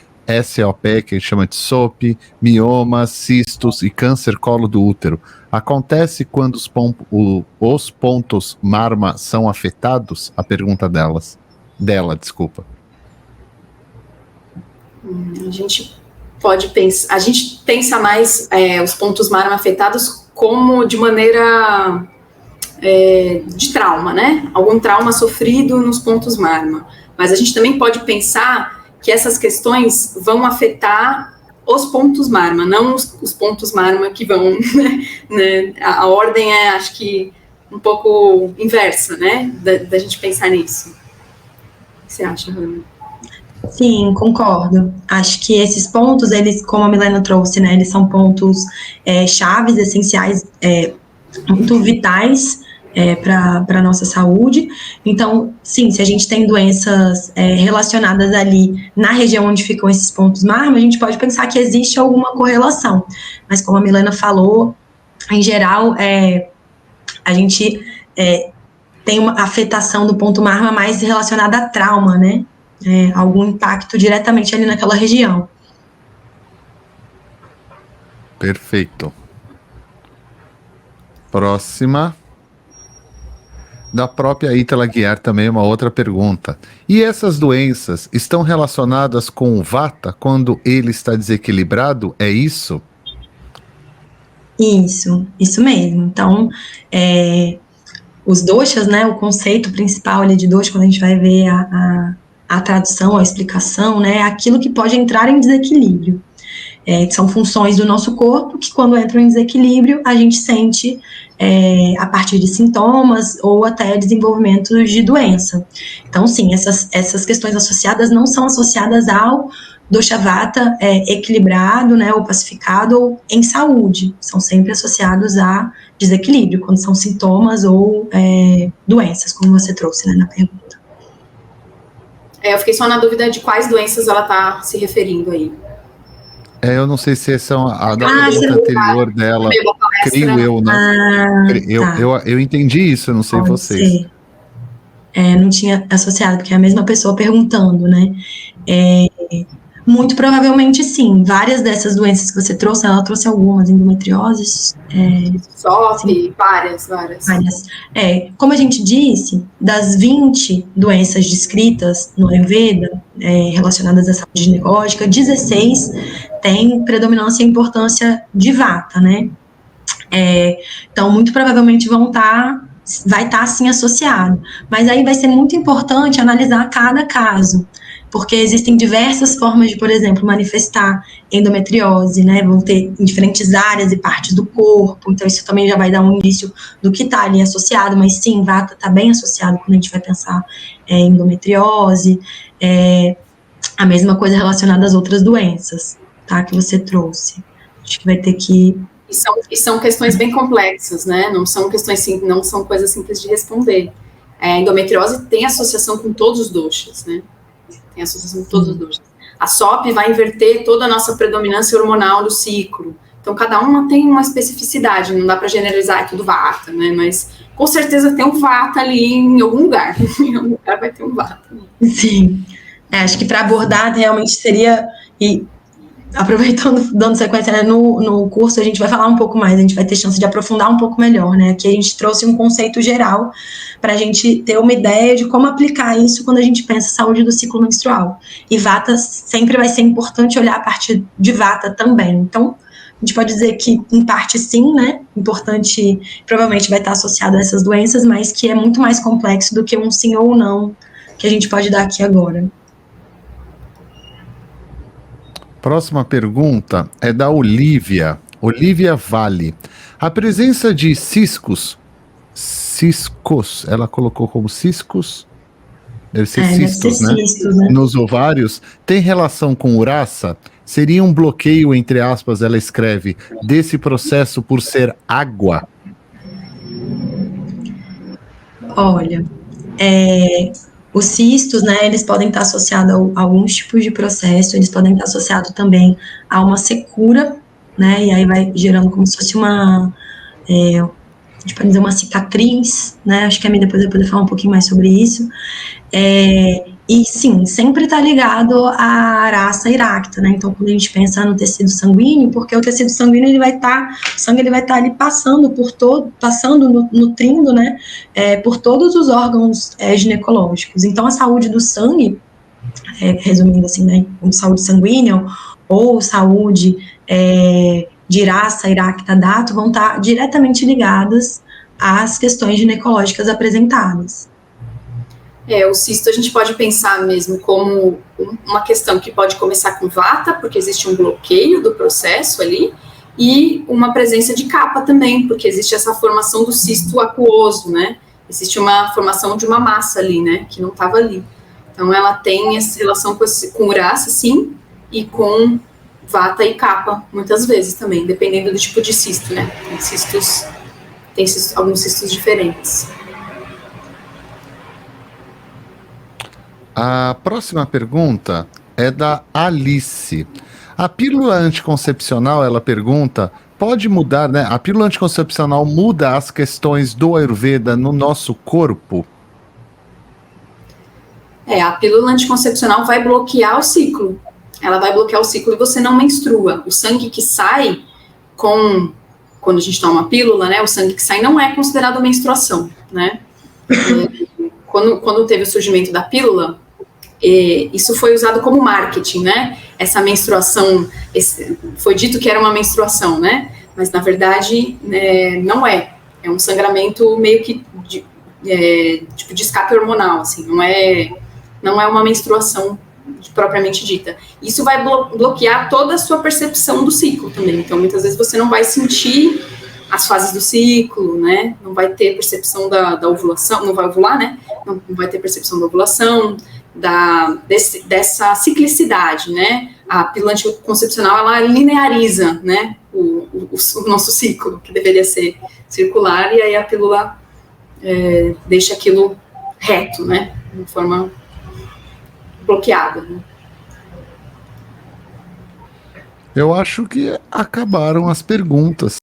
SOP, que a gente chama de SOP, miomas, cistos e câncer colo do útero, acontece quando os pontos marma são afetados? A pergunta dela. A gente pode pensar, a gente pensa mais os pontos marma afetados como de maneira de trauma, né? Algum trauma sofrido nos pontos marma. Mas a gente também pode pensar que essas questões vão afetar os pontos marma, não os pontos marma que vão, né? A ordem acho que, um pouco inversa, né, da gente pensar nisso. O que você acha, Hannah? Sim, concordo. Acho que esses pontos, eles, como a Milena trouxe, né, eles são pontos chaves, essenciais, muito vitais, para a nossa saúde. Então, sim, se a gente tem doenças relacionadas ali na região onde ficam esses pontos marma, a gente pode pensar que existe alguma correlação. Mas como a Milena falou, em geral, a gente tem uma afetação do ponto marma mais relacionada a trauma, né? Algum impacto diretamente ali naquela região. Perfeito. Próxima. Da própria Ítala Guiar também uma outra pergunta. E essas doenças estão relacionadas com o Vata quando ele está desequilibrado? É isso? Isso mesmo. Então, os doshas, né, o conceito principal ali de dosha, quando a gente vai ver a tradução, a explicação, né, é aquilo que pode entrar em desequilíbrio. São funções do nosso corpo que, quando entram em desequilíbrio, a gente sente a partir de sintomas ou até desenvolvimento de doença. Então, sim, essas questões associadas não são associadas ao dosha vata equilibrado, né, ou pacificado, ou em saúde. São sempre associados a desequilíbrio, quando são sintomas ou doenças, como você trouxe, né, na pergunta. Eu fiquei só na dúvida de quais doenças ela está se referindo aí. Eu não sei se essa é a da pergunta anterior dela, creio eu, né? Eu entendi isso, eu não sei Pode vocês. ser. Não tinha associado, porque é a mesma pessoa perguntando, né? Muito provavelmente sim. Várias dessas doenças que você trouxe, ela trouxe algumas, endometrioses. SOP, várias. Como a gente disse, das 20 doenças descritas no Ayurveda, relacionadas à saúde ginecológica, 16 têm predominância e importância de Vata, né? Então, muito provavelmente vão estar vai estar sim associado. Mas aí vai ser muito importante analisar cada caso, porque existem diversas formas de, por exemplo, manifestar endometriose, né? Vão ter em diferentes áreas e partes do corpo, então isso também já vai dar um indício do que está ali associado, mas sim, vata está bem associado quando a gente vai pensar em endometriose, a mesma coisa relacionada às outras doenças, tá? Que você trouxe. Acho que vai ter que... E são questões bem complexas, né? Não são questões, não são coisas simples de responder. A endometriose tem associação com todos os doshas, né? Tem associação com todos os doshas. A SOP vai inverter toda a nossa predominância hormonal do ciclo. Então, cada uma tem uma especificidade, não dá para generalizar, é tudo vata, né? Mas, com certeza, tem um vata ali em algum lugar. Em algum lugar vai ter um vata. Sim. Acho que para abordar realmente seria... E aproveitando, dando sequência, né, no curso a gente vai falar um pouco mais, a gente vai ter chance de aprofundar um pouco melhor, né? Aqui a gente trouxe um conceito geral para a gente ter uma ideia de como aplicar isso quando a gente pensa saúde do ciclo menstrual. E vata sempre vai ser importante olhar a partir de vata também. Então, a gente pode dizer que, em parte, sim, né? Importante, provavelmente vai estar associado a essas doenças, mas que é muito mais complexo do que um sim ou não que a gente pode dar aqui agora. Próxima pergunta é da Olivia Vale. A presença de ciscos, ela colocou como ciscos, deve ser cistos, né? Cistos, né? Nos ovários, tem relação com uraça? Seria um bloqueio, entre aspas, ela escreve, desse processo por ser água? Olha, os cistos, né, eles podem estar associados a alguns tipos de processo, eles podem estar associados também a uma secura, né, e aí vai gerando como se fosse uma, a gente pode dizer uma cicatriz, né, acho que a mim depois vai poder falar um pouquinho mais sobre isso, e sim, sempre está ligado à araça iracta, né, então quando a gente pensa no tecido sanguíneo, porque o tecido sanguíneo ele vai estar, o sangue ele vai estar ali passando por todo, nutrindo, né, por todos os órgãos ginecológicos, então a saúde do sangue, resumindo assim, né, como saúde sanguínea ou saúde de raça iracta dato vão estar diretamente ligadas às questões ginecológicas apresentadas. O cisto a gente pode pensar mesmo como uma questão que pode começar com vata, porque existe um bloqueio do processo ali, e uma presença de capa também, porque existe essa formação do cisto aquoso, né? Existe uma formação de uma massa ali, né? Que não estava ali. Então, ela tem essa relação com uraça, sim, e com vata e capa, muitas vezes também, dependendo do tipo de cisto, né? Tem alguns cistos diferentes. A próxima pergunta é da Alice. A pílula anticoncepcional, ela pergunta, pode mudar, né? A pílula anticoncepcional muda as questões do Ayurveda no nosso corpo? A pílula anticoncepcional vai bloquear o ciclo. Ela vai bloquear o ciclo e você não menstrua. O sangue que sai quando a gente toma a pílula, né? O sangue que sai não é considerado menstruação, né? Quando teve o surgimento da pílula, isso foi usado como marketing, né? Essa menstruação, foi dito que era uma menstruação, né? Mas, na verdade, não é. É um sangramento meio que tipo de escape hormonal, assim. Não é uma menstruação propriamente dita. Isso vai bloquear toda a sua percepção do ciclo também. Então, muitas vezes você não vai sentir as fases do ciclo, né? Não vai ter percepção da ovulação, não vai ovular, né? Não vai ter percepção da ovulação, dessa ciclicidade, né? A pílula anticoncepcional, ela lineariza, né? O nosso ciclo, que deveria ser circular, e aí a pílula deixa aquilo reto, né? De forma bloqueada, né? Eu acho que acabaram as perguntas.